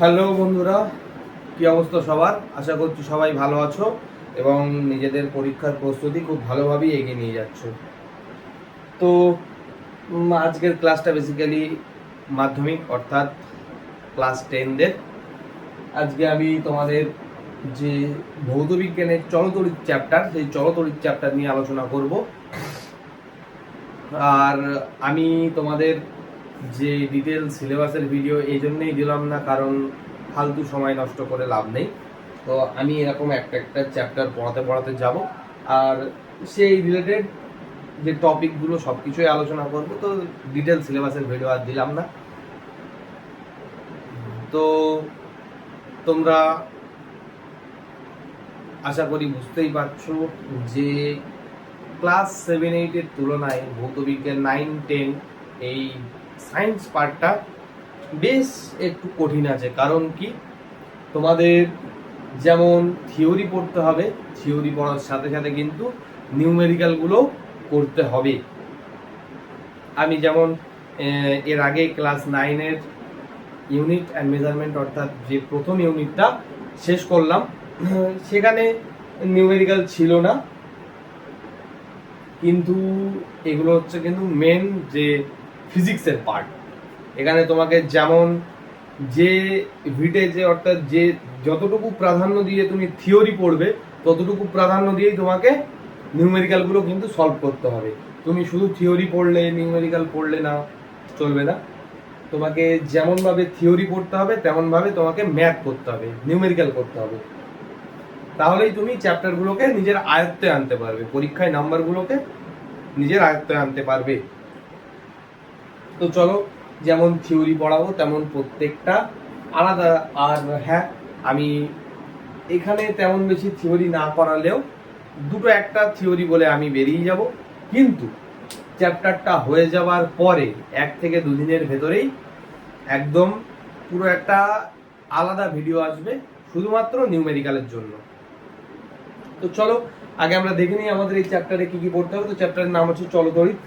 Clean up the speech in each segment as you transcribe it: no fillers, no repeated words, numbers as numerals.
Hello বন্ধুরা, কি অবস্থা সবার? আশা করছি সবাই ভালো আছো এবং নিজেদের পরীক্ষার প্রস্তুতি খুব ভালোভাবেই এগিয়ে নিয়ে যাচ্ছ। তো আজকের ক্লাসটা বেসিক্যালি মাধ্যমিক অর্থাৎ ক্লাস 10দের। আজকে আমি তোমাদের যে ভৌত বিজ্ঞানের চলতরিৎ চ্যাপ্টার, সেই চলতরিৎ চ্যাপ্টার নিয়ে আলোচনা করব। আর আমি তোমাদের যে ডিটেল সিলেবাসের ভিডিও এই জন্যই দিলাম না, কারণ ফালতু সময় নষ্ট করে লাভ নেই। তো আমি এরকম একটা একটা চ্যাপ্টার পড়াতে যাব, আর সেই রিলেটেড যে টপিকগুলো সব কিছুই আলোচনা করবো। তো ডিটেল সিলেবাসের ভিডিও আর দিলাম না। তো তোমরা আশা করি বুঝতেই পারছো যে ক্লাস 7-8-এর তুলনায় ভৌতবিজ্ঞান 9-10 এই সায়েন্স পার্টটা বেশ একটু কঠিন আছে। কারণ কি, তোমাদের যেমন থিওরি পড়তে হবে, থিওরি পড়ার সাথে সাথে কিন্তু নিউমেরিক্যালগুলো করতে হবে। আমি যেমন এর আগে ক্লাস 9-এর ইউনিট অ্যান্ড মেজারমেন্ট অর্থাৎ যে প্রথম ইউনিটটা শেষ করলাম, সেখানে নিউমেরিক্যাল ছিল না, কিন্তু এগুলো হচ্ছে কিন্তু মেন যে ফিজিক্সের পার্ট। এখানে তোমাকে যেমন যে ভিটেজে অর্থাৎ যে যতটুকু প্রাধান্য দিয়ে তুমি থিওরি পড়বে, ততটুকু প্রাধান্য দিয়েই তোমাকে নিউমেরিক্যালগুলো কিন্তু সলভ করতে হবে। তুমি শুধু থিওরি পড়লে নিউমেরিক্যাল পড়লে না চলবে না। তোমাকে যেমনভাবে থিওরি পড়তে হবে তেমনভাবে তোমাকে ম্যাথ করতে হবে, নিউমেরিক্যাল করতে হবে। তাহলেই তুমি চ্যাপ্টারগুলোকে নিজের আয়ত্তে আনতে পারবে, পরীক্ষায় নাম্বারগুলোকে নিজের আয়ত্তে আনতে পারবে। তো চলো, যেমন থিওরি পড়াবো তেমন প্রত্যেকটা আলাদা। আর হ্যাঁ, আমি এখানে তেমন বেশি থিওরি না করালেও দুটো একটা থিওরি বলে আমি বেরিয়ে যাব, কিন্তু চ্যাপ্টারটা হয়ে যাওয়ার পরে 1 থেকে 2 দিনের ভেতরেই একদম পুরো একটা আলাদা ভিডিও আসবে শুধুমাত্র নিউমেরিক্যালের জন্য। তো চলো আগে আমরা দেখে নিই আমাদের এই চ্যাপ্টারে কি কি পড়তে হবে। তো চ্যাপ্টারের নাম হচ্ছে চলতরিৎ,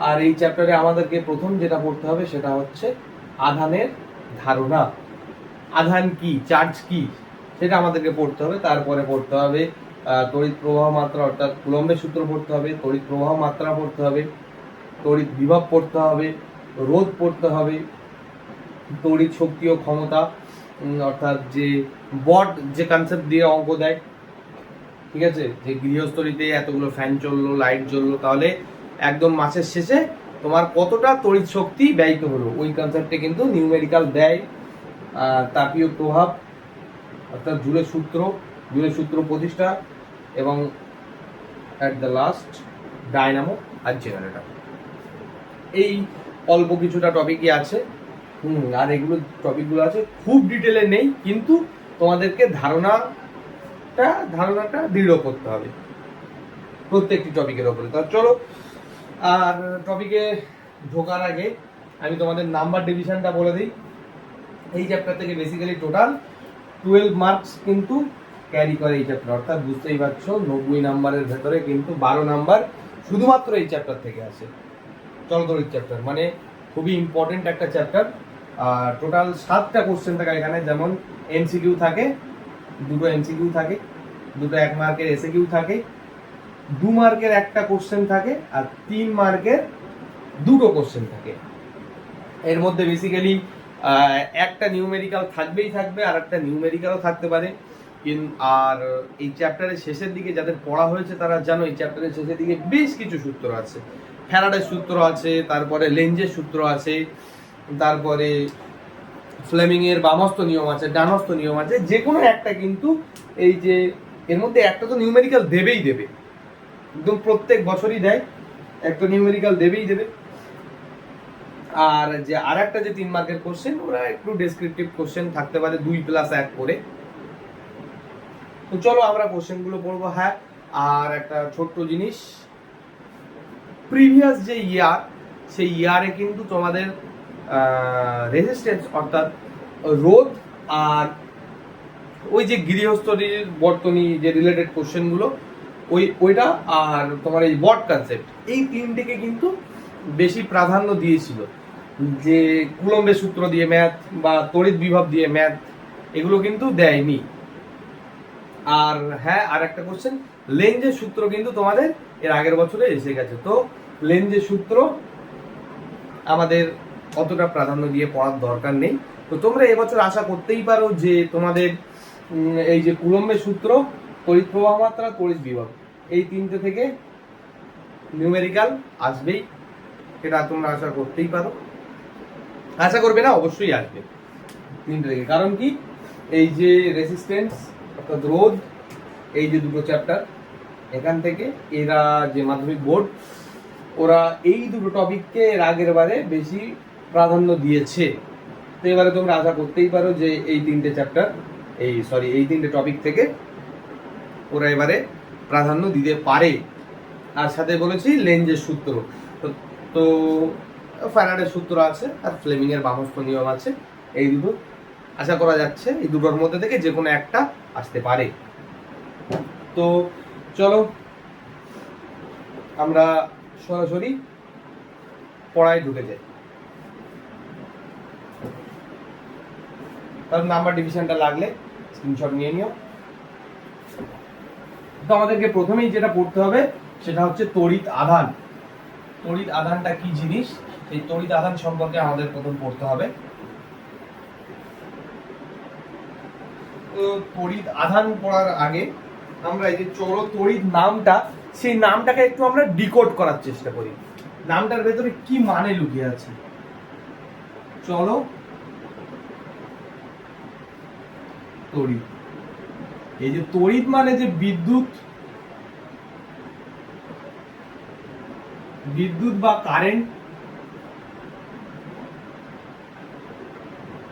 আর এই চ্যাপ্টারে আমাদেরকে প্রথম যেটা পড়তে হবে সেটা হচ্ছে আধানের ধারণা। আধান কি, চার্জ কি, সেটা আমাদেরকে পড়তে হবে। তারপরে পড়তে হবে তড়িৎ প্রবাহ মাত্রা অর্থাৎ কুলম্বের সূত্র পড়তে হবে, তড়িৎ প্রবাহ মাত্রা পড়তে হবে, তড়িৎ বিভব পড়তে হবে, রোধ পড়তে হবে, তড়িৎ শক্তি ও ক্ষমতা অর্থাৎ যে বট যে কনসেপ্ট দিয়ে অঙ্ক দেয়, ঠিক আছে, যে গৃহস্থলীতে এতগুলো ফ্যান চললো, লাইট জ্বললো, তাহলে একদম মাসের শেষে তোমার কতটা তড়িৎ শক্তি ব্যয়িত হলো, ওই কনসেপ্টে কিন্তু নিউমেরিক্যাল দেয়। তাপীয় প্রভাব অর্থাৎ জুলের সূত্র প্রতিষ্ঠা, এবং অ্যাট দ্য লাস্ট ডায়নামো আর জেনারেটর। এই অল্প কিছুটা টপিকই আছে। আর এগুলো টপিকগুলো আছে, খুব ডিটেলে নেই, কিন্তু তোমাদেরকে ধারণাটা দৃঢ় করতে হবে প্রত্যেকটি টপিকের ওপরে। তো চলো, আর টপিকে ঢোকার আগে আমি তোমাদের নাম্বার ডিভিশনটা বলে দিই। এই চ্যাপ্টার থেকে বেসিক্যালি টোটাল 12 মার্কস কিন্তু ক্যারি করে এই চ্যাপ্টার, অর্থাৎ বুঝতেই পারছো 90 নাম্বারের ভেতরে কিন্তু 12 নাম্বার শুধুমাত্র এই চ্যাপ্টার থেকে আসে। চলতরিৎ চ্যাপ্টার মানে খুবই ইম্পর্টেন্ট একটা চ্যাপ্টার। আর টোটাল 7টা কোশ্চেন থাকে এখানে, যেমন এমসিকিউ থাকে, 2টো এমসিকিউ থাকে, 2টো 1 মার্কের এসএকিউ থাকে, 2 মার্কের একটা কোশ্চেন থাকে, আর 3 মার্কের 2টো কোশ্চেন থাকে। এর মধ্যে বেসিক্যালি একটা নিউমেরিক্যাল থাকবে, আর একটা নিউমেরিক্যালও থাকতে পারে। আর এই চ্যাপ্টারের শেষের দিকে যাদের পড়া হয়েছে তারা জানো, এই চ্যাপ্টারের শেষের দিকে বেশ কিছু সূত্র আছে। ফ্যারাডের সূত্র আছে, তারপরে লেঞ্জের সূত্র আছে, তারপরে ফ্লেমিং এর বামহস্ত নিয়ম আছে, ডানহস্ত নিয়ম আছে। যে কোনো একটা কিন্তু এই যে এর মধ্যে একটা তো নিউমেরিক্যাল দেবে, একদম প্রত্যেক বছরই দেয়, একটা নিউমেরিক্যাল দেবে। আর যে আর একটা যে 3 মার্কের কোশ্চেন, ওরা একটু ডেসক্রিপটিভ কোশ্চেন থাকতে পারে, 2+1 করে। তো চলো আমরা কোশ্চেনগুলো পড়বো। হ্যাঁ, আর একটা ছোট্ট জিনিস, প্রিভিয়াস যে ইয়ার, সেই ইয়ারে কিন্তু তোমাদের রেজিস্ট্যান্স অর্থাৎ রোধ আর ওই যে গৃহস্থলীর বর্তনী যে রিলেটেড কোশ্চেনগুলো, ওইটা আর তোমার এই বট কনসেপ্ট, এই 3টেকে কিন্তু বেশি প্রাধান্য দিয়েছিল। যে কুলম্বের সূত্র দিয়ে ম্যাথ বা তড়িৎ বিভব দিয়ে ম্যাথ এগুলো কিন্তু দেয়নি। আর হ্যাঁ, আর একটা কোশ্চেন, লেঞ্জের সূত্র কিন্তু তোমাদের এর আগের বছরে এসে গেছে, তো লেঞ্জের সূত্র আমাদের অতটা প্রাধান্য দিয়ে পড়ার দরকার নেই। তো তোমরা এবছর আশা করতেই পারো যে তোমাদের এই যে কুলম্বের সূত্র, তড়িৎ প্রবাহ মাত্রা, তড়িৎ বিভব, এই তিনটে থেকে নিউমেরিক্যাল আসবেই, এটা তোমরা আশা করতেই পারো। আশা করবে না, অবশ্যই আসবে তিনটে থেকে। কারণ কি, এই যে রেসিস্টেন্স অর্থাৎ রোধ, এই যে দুটো চ্যাপ্টার, এখান থেকে এরা যে মাধ্যমিক বোর্ড ওরা এই দুটো টপিককে এর আগের বারে বেশি প্রাধান্য দিয়েছে। তো এবারে তোমরা আশা করতেই পারো যে এই তিনটে চ্যাপ্টার, এই তিনটে টপিক থেকে ওরা এবারে প্রাধান্য দিতে পারে। আর সাথে বলেছি লেঞ্জের সূত্র, তো ফ্যারাডের সূত্র আছে আর ফ্লেমিং এর বামস্থ নিয়ম আছে, এই দুটো আশা করা যাচ্ছে এই দুটোর মধ্যে থেকে যে কোনো একটা আসতে পারে। তো চলো আমরা সরাসরি পড়ায় ঢুকে যাই। তার নাম্বার ডিভিশনটা লাগলে স্ক্রিনশট নিয়ে নিও। তো আমাদেরকে প্রথমেই যেটা পড়তে হবে সেটা হচ্ছে তড়িৎ আধান। তড়িৎ আধানটা কি জিনিস, এই তড়িৎ আধান সম্পর্কে আমাদের প্রথম পড়তে হবে। তো তড়িৎ আধান পড়ার আগে আমরা এই যে চলো তড়িৎ নামটা, সেই নামটাকে একটু আমরা ডিকোড করার চেষ্টা করি, নামটার ভেতরে কি মানে লুকিয়ে আছে। চলো তড়িৎ, এই যে তড়িৎ মানে যে বিদ্যুৎ বা কারেন্ট,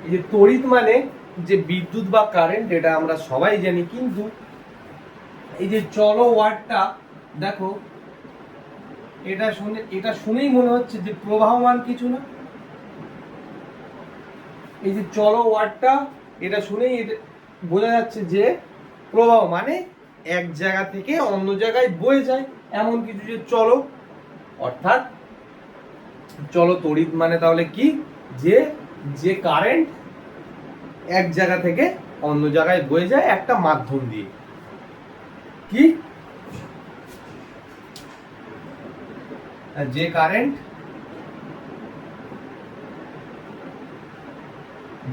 এই যে তড়িৎ মানে যে বিদ্যুৎ বা কারেন্ট, এটা আমরা সবাই জানি। কিন্তু এই যে চলো ওয়ার্ডটা দেখো, এটা শুনেই মনে হচ্ছে যে প্রবাহমান কিছু না। এই যে চলো ওয়ার্ডটা, এটা শুনেই বোঝা যাচ্ছে যে প্রবাহ মানে এক জায়গা থেকে অন্য জায়গায় বয়ে যায় এমন কিছু। যে চলো, অর্থাৎ চলো তড়িৎ মানে তাহলে কি, যে কারেন্ট এক জায়গা থেকে অন্য জায়গায় বয়ে যায় একটা মাধ্যম দিয়ে। কি, যে কারেন্ট,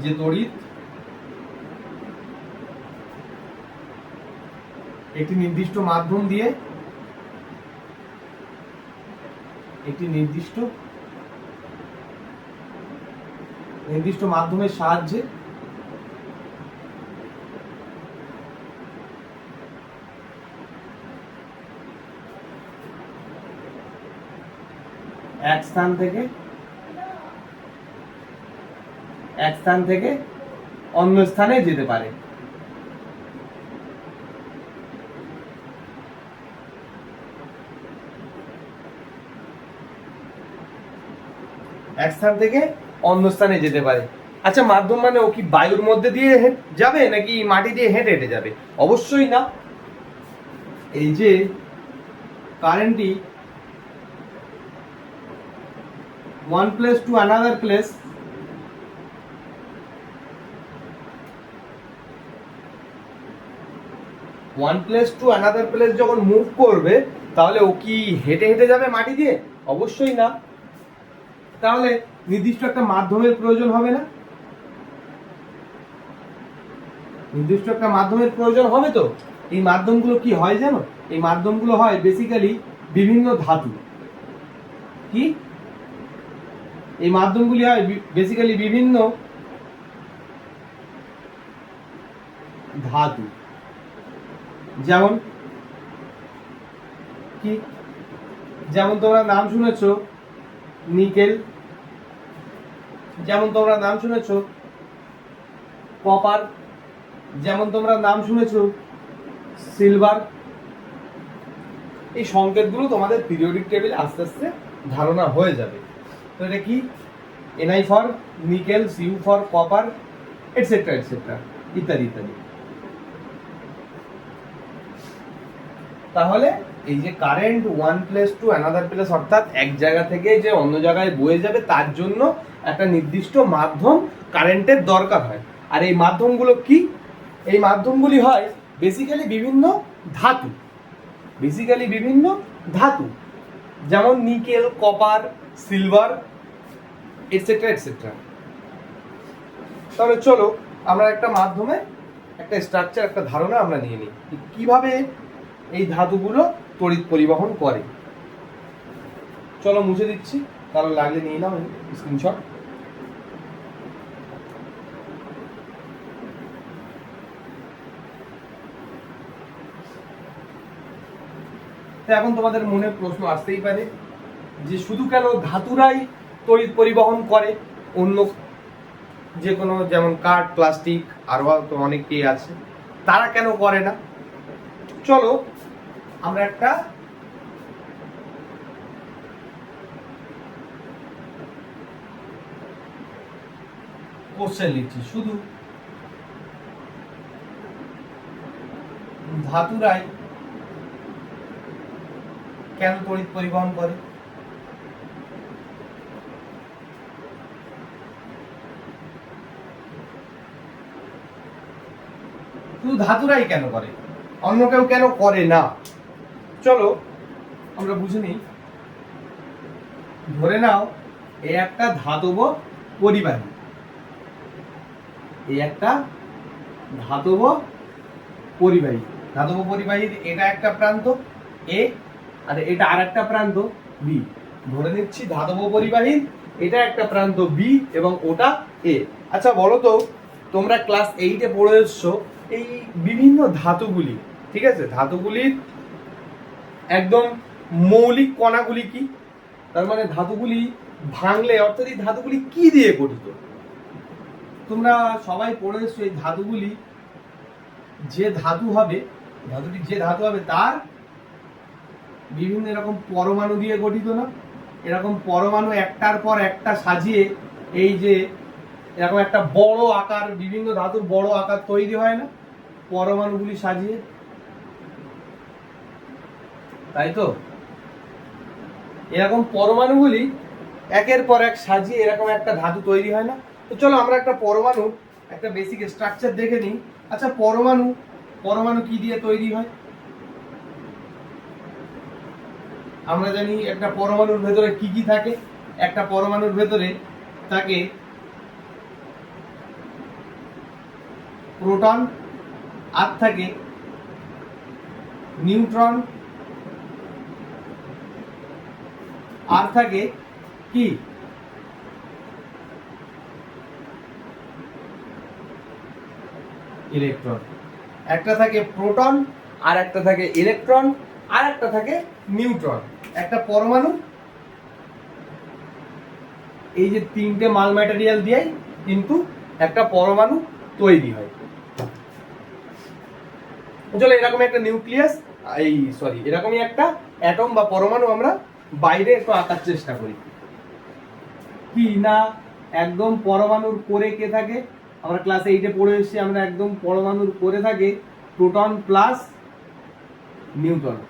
যে তড়িৎ একটি নির্দিষ্ট মাধ্যম দিয়ে, একটি নির্দিষ্ট মাধ্যমের সাহায্যে এক স্থান থেকে অন্য স্থানে যেতে পারে। এক স্থান থেকে অন্য স্থানে যেতে পারে। আচ্ছা, মাধ্যম মানে ও কি বায়ুর মধ্যে দিয়ে যাবে নাকি মাটি দিয়ে হেঁটে হেঁটে যাবে? অবশ্যই না। এই যে কারেন্টটি one place to another place, যখন মুভ করবে তাহলে ও কি হেঁটে হেঁটে যাবে মাটি দিয়ে? অবশ্যই না। তাহলে নির্দিষ্ট একটা মাধ্যমের প্রয়োজন হবে না? নির্দিষ্ট একটা মাধ্যমের প্রয়োজন হবে। তো এই মাধ্যমগুলো কি হয় জানো? এই মাধ্যমগুলো হয় বেসিক্যালি বিভিন্ন ধাতু। কি, এই মাধ্যমগুলি হয় বেসিক্যালি বিভিন্ন ধাতু। যেমন কি, যেমন তোমরা নাম শুনেছো নিকেল, যেমন তোমরা নাম শুনেছো কপার, যেমন তোমরা নাম শুনেছো সিলভার। এই সংকেতগুলো তোমাদের পিরিয়ডিক টেবিল আস্তে আস্তে ধারণা হয়ে যাবে। তো এটা কি, Ni for nickel, Cu for copper, etcetera ইত্যাদি ইত্যাদি। তাহলে এই যে current one place to another place, অর্থাৎ এক জায়গা থেকে যে অন্য জায়গায় বয়ে যাবে, তার জন্য একটা নির্দিষ্ট মাধ্যম কারেন্টের দরকার হয়। আর এই মাধ্যমগুলো কি? এই মাধ্যমগুলি হয় বেসিক্যালি বিভিন্ন ধাতু, যেমন nickel, copper, silver, etcetera etcetera. তাহলে চলো আমরা একটা মাধ্যমে একটা স্ট্রাকচার, একটা ধারণা আমরা নিয়ে নিই কিভাবে এই ধাতুগুলো তড়িৎ পরিবহন করে। চলো মুছে দিচ্ছি, কারণ লাগলে নিয়ে নাও স্ক্রিনশট। এখন তোমাদের মনে প্রশ্ন আসতেই পারে যে শুধু কেন ধাতুরাই তড়িৎ পরিবহন করে, অন্য যে কোনো যেমন কাঠ, প্লাস্টিক আরও তো অনেকেই আছে, তারা কেন করে না? চলো আমরা একটা কোশ্চেন লিখছি, শুধু ধাতুরাই কেন তড়িৎ পরিবহন করে? শুধু ধাতুরাই কেন করে, অন্য কেউ কেন করে না? চলো আমরা বুঝে নিই। ধরে নাও এই একটা ধাতব পরিবাহী, ধাতব পরিবাহীর এটা একটা প্রান্ত এ, আর এটা আর একটা প্রান্ত বি। ধরে নিচ্ছি ধাতব পরিবাহীর এটা একটা প্রান্ত বি এবং ওটা এ। আচ্ছা বলো তো, তোমরা ক্লাস 8-এ পড়ে এসছো এই বিভিন্ন ধাতুগুলি, ঠিক আছে, ধাতুগুলির একদম মৌলিক কণাগুলি কি? তার মানে ধাতুগুলি ভাঙলে, অর্থাৎ এই ধাতুগুলি কি দিয়ে গঠিত? তোমরা সবাই পড়ে এসছো এই ধাতুগুলি, যে ধাতু হবে, ধাতুটি যে ধাতু হবে তার বিভিন্ন এরকম পরমাণু দিয়ে গঠিত না? এরকম পরমাণু একটার পর একটা সাজিয়ে এই যে এরকম একটা বড় আকার, বিভিন্ন ধাতুর বড় আকার তৈরি হয় না পরমাণুগুলি সাজিয়ে? তাই তো, এরকম পরমাণুগুলি একের পর এক সাজিয়ে এরকম একটা ধাতু তৈরি হয় না? তো চলো আমরা একটা পরমাণু একটা বেসিক স্ট্রাকচার দেখে নিই। আচ্ছা পরমাণু কি দিয়ে তৈরি হয়? আমরা জানি একটা পরমাণুর ভেতরে কি কি থাকে। একটা পরমাণুর ভেতরে থাকে প্রোটন, আর থাকে নিউট্রন, আর থাকে কি ইলেকট্রন। একটা থাকে প্রোটন, আর একটা থাকে ইলেকট্রন, আর একটা থাকে নিউট্রন। একটা পরমাণু এই যে তিনটে মাল ম্যাটেরিয়াল দিয়েই কিন্তু একটা পরমাণু তৈরি হয়। চলো এরকম একটা নিউক্লিয়াস, এরকমই একটা অ্যাটম বা পরমাণু আমরা বাইরে একটু আঁকার চেষ্টা করি। কি না, একদম পরমাণুর কোরে কে থাকে? আমরা ক্লাস 8-এ পড়ে এসেছি, আমরা একদম পরমাণুর কোরে থাকে প্রোটন প্লাস নিউট্রন।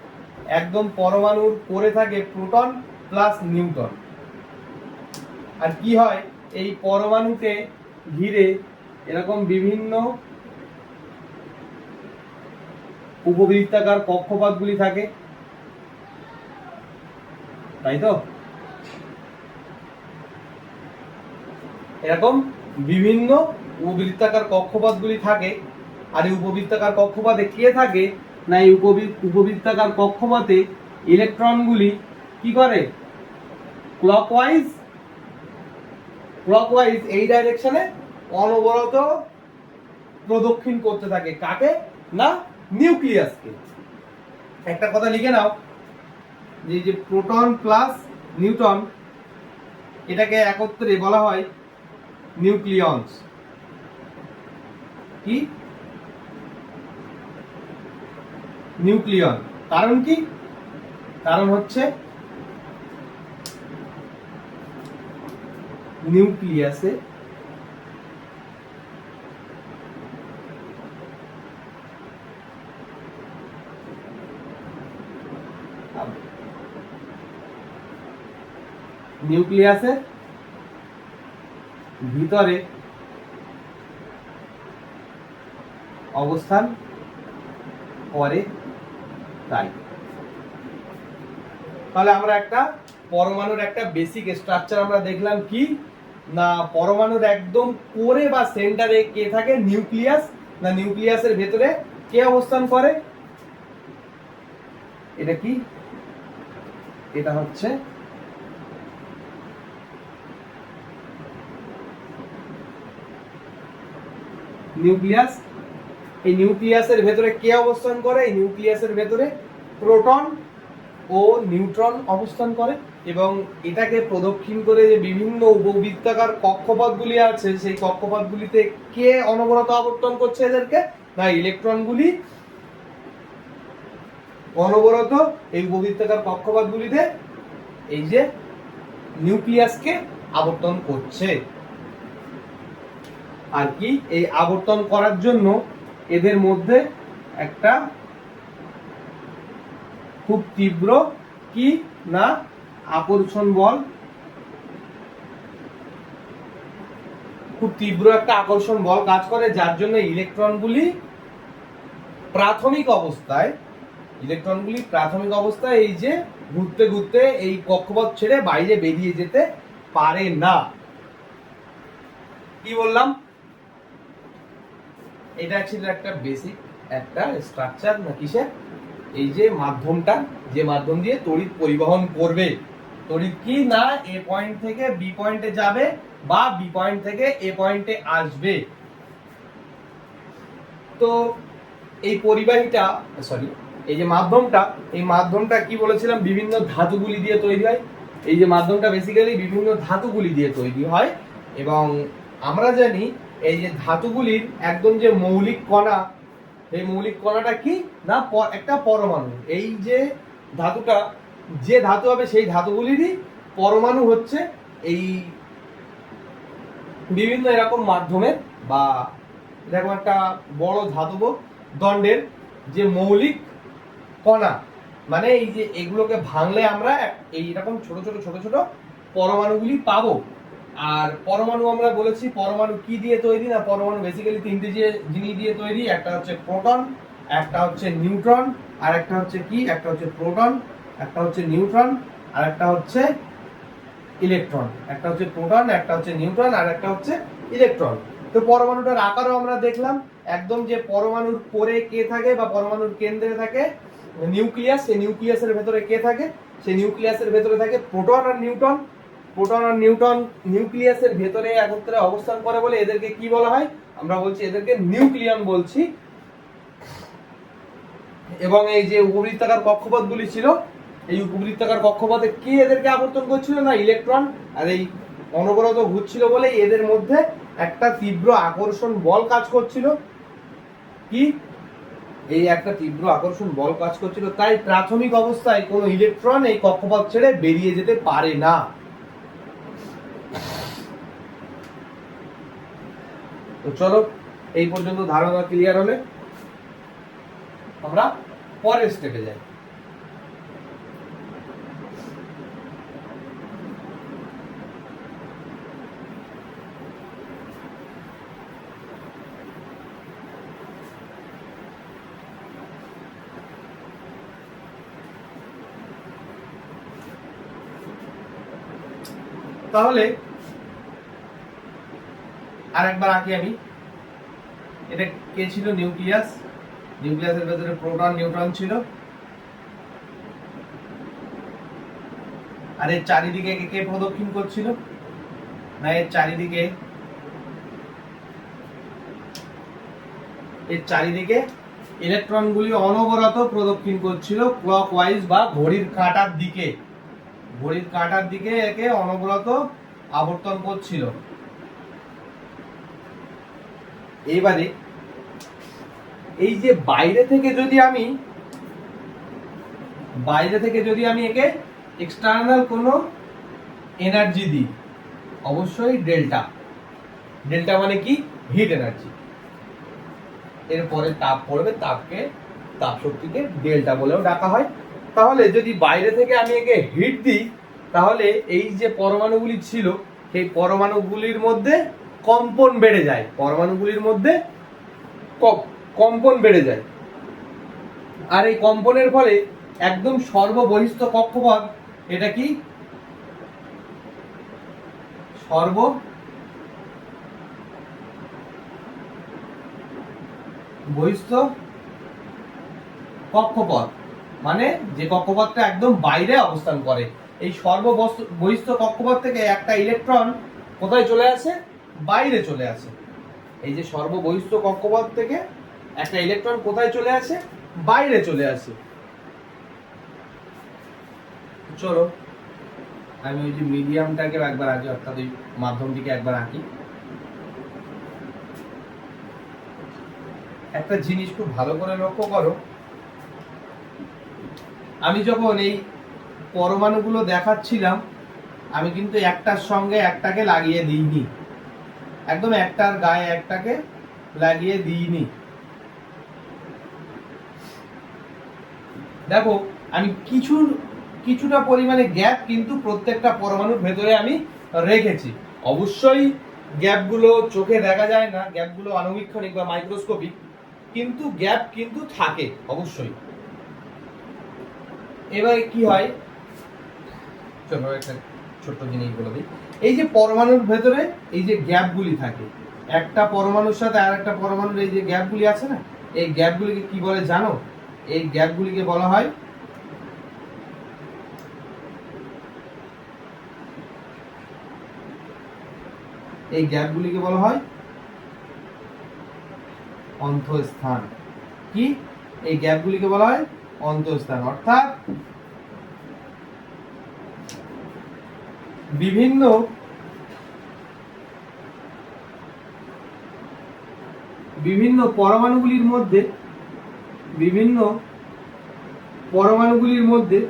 একদম পরমাণুর কোরে থাকে প্রোটন প্লাস নিউট্রন। আর কি হয়, এই পরমাণুকে ঘিরে এরকম বিভিন্ন উপবৃত্তাকার কক্ষপথগুলি থাকে, তাই তো? এরকম বিভিন্ন উপবৃত্তাকার কক্ষপথগুলি থাকে। আর এই উপবৃত্তাকার কক্ষপথে কে থাকে না, এই উপবৃত্তাকার কক্ষপথে ইলেকট্রনগুলি কি করে? ক্লকওয়াইজ এই ডাইরেকশনে অনবরত প্রদক্ষিণ করতে থাকে। কাকে না? নিউক্লিয়াসকে। একটা কথা লিখে নাও, যে প্রোটন প্লাস নিউট্রন, এটাকে একত্রে বলা হয় নিউক্লিয়ন্স। কি? নিউক্লিয়ন। কারণ কি? কারণ হচ্ছে নিউক্লিয়াসে নিউক্লিয়াসের ভিতরে অবস্থান করে তাই। তাহলে আমরা একটা পরমাণুর একটা বেসিক স্ট্রাকচার আমরা দেখলাম কি না, পরমাণুর একদম কোরে বা সেন্টারে কে থাকে? নিউক্লিয়াস। না নিউক্লিয়াসের ভেতরে কে অবস্থান করে? এটা কি? এটা হচ্ছে নিউক্লিয়াস। এই নিউক্লিয়াসের ভেতরে কে অবস্থান করে? এই নিউক্লিয়াসের ভেতরে প্রোটন ও নিউট্রন অবস্থান করে, এবং এটাকে প্রদক্ষিণ করে যে বিভিন্ন উপবৃত্তাকার কক্ষপথগুলি আছে সেই কক্ষপথগুলিতে কে অনবরত আবর্তন করছে এদেরকে? না ইলেকট্রনগুলি অনবরত এই উপবৃত্তাকার কক্ষপথগুলিতে এই যে নিউক্লিয়াসকে আবর্তন করছে। আর কি এই আবর্তন করার জন্য এদের মধ্যে একটা খুব তীব্র কি না আকর্ষণ বল, খুব তীব্র একটা আকর্ষণ বল কাজ করে, যার জন্য ইলেকট্রনগুলি প্রাথমিক অবস্থায় এই যে ঘুরতে ঘুরতে এই কক্ষপথ ছেড়ে বাইরে বেরিয়ে যেতে পারে না। কি বললাম? এটা ছিল একটা বেসিক একটা স্ট্রাকচার না কিসের? এই যে মাধ্যমটা, যে মাধ্যম দিয়ে তড়িৎ পরিবহন করবে। তড়িৎ কি না এ পয়েন্ট থেকে বি পয়েন্টে যাবে বা বি পয়েন্ট থেকে এ পয়েন্টে আসবে। তো এই পরিবাহীটা এই যে মাধ্যমটা, এই মাধ্যমটা কি বলেছিলাম বিভিন্ন ধাতুগুলি দিয়ে তৈরি হয়। এই যে মাধ্যমটা বেসিক্যালি বিভিন্ন ধাতুগুলি দিয়ে তৈরি হয়, এবং আমরা জানি এই যে ধাতুগুলির একদম যে মৌলিক কণা, এই মৌলিক কণাটা কি না একটা পরমাণু। এই যে ধাতুটা, যে ধাতু হবে সেই ধাতুগুলিরই পরমাণু হচ্ছে এই বিভিন্ন এরকম মাধ্যমের বা এরকম একটা বড় ধাতব দণ্ডের যে মৌলিক কণা, মানে এই যে এগুলোকে ভাঙলে আমরা এইরকম ছোট ছোট ছোট ছোট পরমাণুগুলি পাবো। আর পরমাণু আমরা বলেছি পরমাণু কি দিয়ে তৈরি না, পরমাণু বেসিক্যালি তিনটে জিনিস দিয়ে তৈরি। একটা হচ্ছে প্রোটন, একটা হচ্ছে নিউট্রন, আর একটা হচ্ছে কি, একটা হচ্ছে প্রোটন, একটা হচ্ছে নিউট্রন, আর একটা হচ্ছে ইলেকট্রন। একটা হচ্ছে প্রোটন, একটা হচ্ছে নিউট্রন, আর একটা হচ্ছে ইলেকট্রন। তো পরমাণুটার আকারও আমরা দেখলাম, একদম যে পরমাণুর কোরে কে থাকে বা পরমাণুর কেন্দ্রে থাকে নিউক্লিয়াস, সেই নিউক্লিয়াসের ভেতরে কে থাকে? সেই নিউক্লিয়াসের ভেতরে থাকে প্রোটন আর নিউট্রন। প্রোটন আর নিউট্রন নিউক্লিয়াসের ভেতরে একত্রে অবস্থান করে বলে এদেরকে কি বলা হয়? আমরা বলছি এদেরকে নিউক্লিয়ন বলছি। এবং এই যে উপবৃত্তাকার কক্ষপথগুলি ছিল, এই উপবৃত্তাকার কক্ষপথে কি এদেরকে আবর্তন করছিল না ইলেকট্রন। আর এই অনবরত ঘুরছিল বলে এদের মধ্যে একটা তীব্র আকর্ষণ বল কাজ করছিল। কি এই একটা তীব্র আকর্ষণ বল কাজ করছিল, তাই প্রাথমিক অবস্থায় কোনো ইলেকট্রন এই কক্ষপথ ছেড়ে বেরিয়ে যেতে পারে না। তো চলো এই পর্যন্ত ধারণা ক্লিয়ার হলে আমরা পরের স্টেপে যাই। তাহলে আরেকবার আঁকি আমি। এটা কে ছিল? নিউক্লিয়াস। নিউক্লিয়াসের ভেতরে প্রোটন নিউট্রন ছিল, আর এর চারিদিকে কে প্রদক্ষিণ করছিল না এর চারিদিকে ইলেকট্রনগুলি অনবরত প্রদক্ষিণ করছিল ক্লকওয়াইজ বা ঘড়ির কাঁটার দিকে একে অনবরত আবর্তন করছিল। এইবারে এই যে বাইরে থেকে যদি আমি একে এক্সটার্নাল কোনো এনার্জি দিই, অবশ্যই ডেল্টা মানে কি? Hit energy. এরপরে তাপ পড়বে, তাপ শক্তিকে ডেল্টা বলেও ডাকা হয়। তাহলে যদি বাইরে থেকে আমি একে হিট দিই, তাহলে এই যে পরমাণুগুলি ছিল সেই পরমাণুগুলির মধ্যে কম্পন বেড়ে যায়, পরমাণুগুলির মধ্যে কম্পন বেড়ে যায়। আর এই কম্পনের ফলে একদম সর্ববহিস্থ কক্ষপথ, এটা কি সর্ববহিস্থ কক্ষপথ, মানে যে কক্ষপথটা একদম বাইরে অবস্থান করে। এই সর্ববহিস্থ কক্ষপথ থেকে একটা ইলেকট্রন কোথায় চলে আসে? বাইরে চলে আসে। এই যে সর্ববহিস্থ কক্ষপথ থেকে একটা ইলেকট্রন কোথায় চলে আসে? বাইরে চলে আসে। চলো আমি ওই যে মিডিয়ামটাকে একবার আঁকি, অর্থাৎ ওই মাধ্যমটিকে একবার আঁকি। একটা জিনিস খুব ভালো করে লক্ষ্য করো, আমি যখন এই পরমাণুগুলো দেখাচ্ছিলাম আমি কিন্তু একটার সঙ্গে একটাকে লাগিয়ে দিইনি, একদম একটার গায়ে একটাকে লাগিয়ে দিইনি। দেখো আমি কিছুটা পরিমাণে গ্যাপ কিন্তু প্রত্যেকটা পরমাণুর ভেতরে আমি রেখেছি। অবশ্যই গ্যাপগুলো চোখে দেখা যায় না, গ্যাপগুলো আণুবীক্ষণিক বা মাইক্রোস্কোপিক, কিন্তু গ্যাপ কিন্তু থাকে অবশ্যই। এবারে কি হয়, চলো একটা ছোট্ট জিনিস বলে দিই। এই যে পরমাণুর ভেতরে এই যে গ্যাপগুলি থাকে, একটা পরমাণুর সাথে আর একটা পরমাণুর এই যে গ্যাপগুলি আছে না, এই গ্যাপগুলিকে কি বলে জানো? এই গ্যাপগুলিকে বলা হয় অন্তঃস্থান। কি? এই গ্যাপগুলিকে বলা হয় অন্তঃস্থান। অর্থাৎ বিভিন্ন পরমাণুগুলির মধ্যে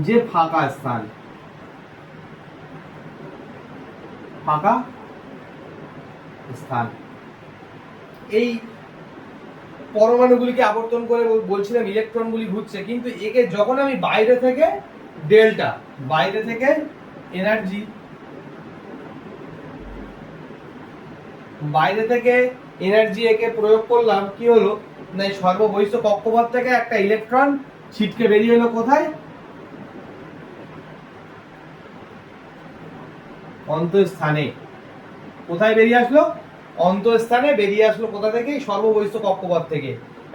যে ফাঁকা স্থান, এই পরমাণুগুলিকে আবর্তন করে বলছিলাম ইলেকট্রনগুলি ঘুরছে, কিন্তু একে যখন আমি বাইরে থেকে এনার্জি একে প্রয়োগ করলাম, কি হলো না, এই সর্ববহিস্থ কক্ষপথ থেকে একটা ইলেকট্রন ছিটকে বেরিয়ে এলো কোথায়? অন্তঃস্থানে। কোথায় বেরিয়ে আসলো? অন্তঃস্থানে বেরিয়ে আসলো। কোথা থেকে? সর্ববহিস্থ কক্ষপথ থেকে।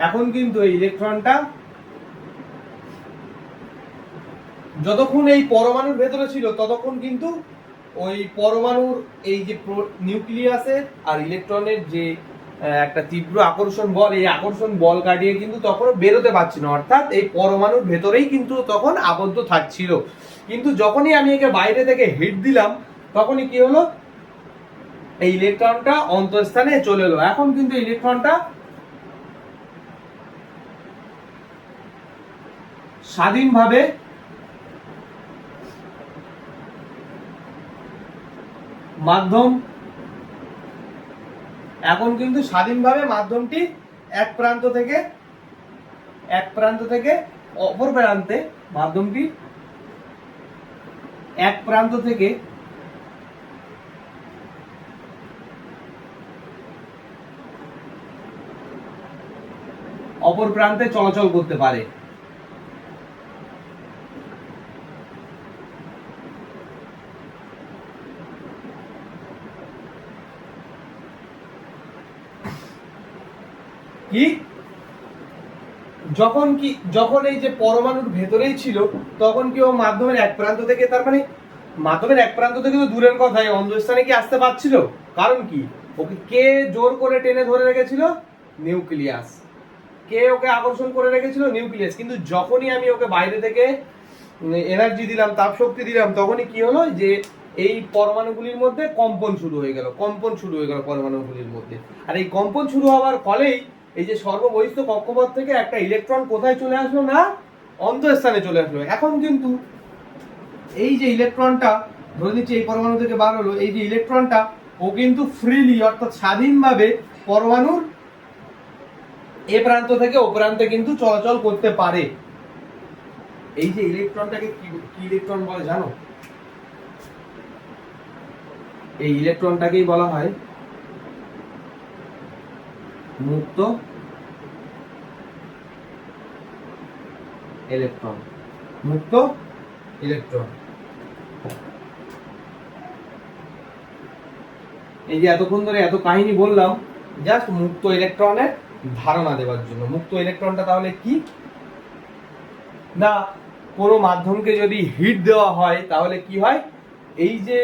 এখন কিন্তু এই ইলেকট্রনটা যতক্ষণ এই পরমাণুর ভেতরে ছিল ততক্ষণ কিন্তু ওই পরমাণুর এই যে নিউক্লিয়াসের আর ইলেকট্রনের যে একটা তীব্র আকর্ষণ বল, এই আকর্ষণ বল কাটিয়ে কিন্তু তখন বেরোতে পারছিল না, অর্থাৎ এই পরমাণুর ভেতরেই কিন্তু তখন আবদ্ধ থাকছিল। কিন্তু যখনই আমি একে বাইরে থেকে হিট দিলাম তখনই কি হলো, এই ইলেকট্রনটা অন্তঃস্থানে চলে এলো। এখন কিন্তু ইলেকট্রনটা স্বাধীনভাবে মাধ্যমটি এক প্রান্ত থেকে অপর প্রান্তে, মাধ্যমটি এক প্রান্ত থেকে অপর প্রান্তে চলাচল করতে পারে। কি? যখন এই যে পরমাণুর ভেতরেই ছিল তখন কি ও মাধ্যমের এক প্রান্ত থেকে, তার মানে মাধ্যমের এক প্রান্ত থেকে তো দূরের কথাই, অন্তঃস্থানে কি আসতে পারছিল? কারণ কি, ওকে কে জোর করে টেনে ধরে রেখেছিল? নিউক্লিয়াস। কে ওকে আকর্ষণ করে রেখেছিল? নিউক্লিয়াস। কিন্তু যখনই আমি ওকে বাইরে থেকে এনার্জি দিলাম, তাপ শক্তি দিলাম, তখনই কি হলো, যে এই পরমাণুগুলির মধ্যে কম্পন শুরু হয়ে গেল পরমাণুগুলির মধ্যে। আর এই কম্পন শুরু হওয়ার ফলেই এই যে সর্ববহিস্থ কক্ষপথ থেকে একটা ইলেকট্রন কোথায় চলে আসলো না, অন্তঃস্থানে চলে আসলো। এখন কিন্তু এই যে ইলেকট্রনটা ধরে নিচ্ছি এই পরমাণু থেকে বার হলো, এই যে ইলেকট্রনটা ও কিন্তু ফ্রিলি অর্থাৎ স্বাধীনভাবে পরমাণুর এ প্রান্ত থেকে ও প্রান্তে কিন্তু চলাচল করতে পারে। এই যে ইলেকট্রনটাকে কি ইলেকট্রন বলে জানো? এই ইলেকট্রনটাকেই বলা হয় মুক্ত ইলেকট্রন। মুক্ত ইলেকট্রন। এই যে এতক্ষণ ধরে এত কাহিনী বললাম জাস্ট মুক্ত ইলেকট্রনের ধারণা দেওয়ার জন্য। মুক্ত ইলেকট্রনটা তাহলে কি না, কোনো মাধ্যমকে যদি হিট দেওয়া হয় তাহলে কি হয়, এই যে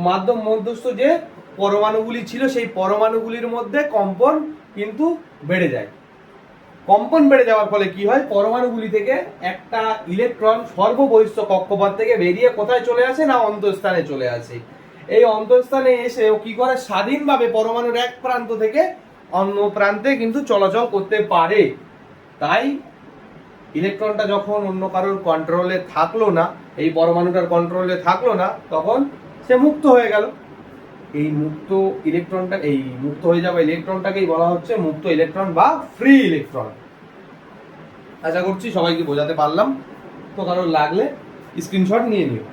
মাধ্যম মধ্যস্থ যে পরমাণুগুলি ছিল সেই পরমাণুগুলির মধ্যে কম্পন কিন্তু বেড়ে যায়। কম্পন বেড়ে যাওয়ার ফলে কি হয়, পরমাণুগুলি থেকে একটা ইলেকট্রন সর্ববহিষ্ঠ কক্ষপথ থেকে বেরিয়ে কোথায় চলে আসে না অন্তঃস্থানে চলে আসে। এই অন্তঃস্থানে এসে ও কি করে, স্বাধীনভাবে পরমাণুর এক প্রান্ত থেকে অন্য প্রান্তে কিন্তু চলাচল করতে পারে। তাই ইলেকট্রনটা যখন অন্য কারোর কন্ট্রোলে থাকলো না, এই পরমাণুটার কন্ট্রোলে থাকলো না, তখন সে মুক্ত হয়ে গেল। এই মুক্ত ইলেকট্রনটা, এই মুক্ত হয়ে যাওয়া ইলেকট্রনটাকেই বলা হচ্ছে মুক্ত ইলেকট্রন বা ফ্রি ইলেকট্রন। আশা করছি সবাইকে বোঝাতে পারলাম। তো কারোর লাগলে স্ক্রিনশট নিয়ে নিও।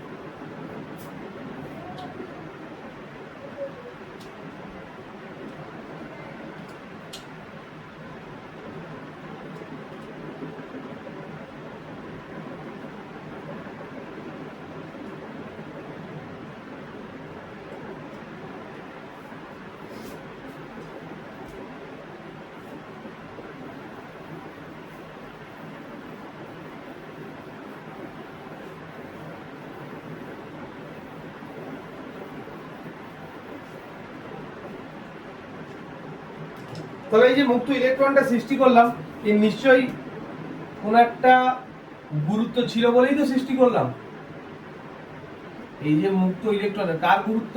তবে এই যে মুক্ত ইলেকট্রনটা সৃষ্টি করলাম, এর নিশ্চয়ই কোন একটা গুরুত্ব ছিল বলেই তো সৃষ্টি করলাম। এই যে মুক্ত ইলেকট্রনের কার গুরুত্ব,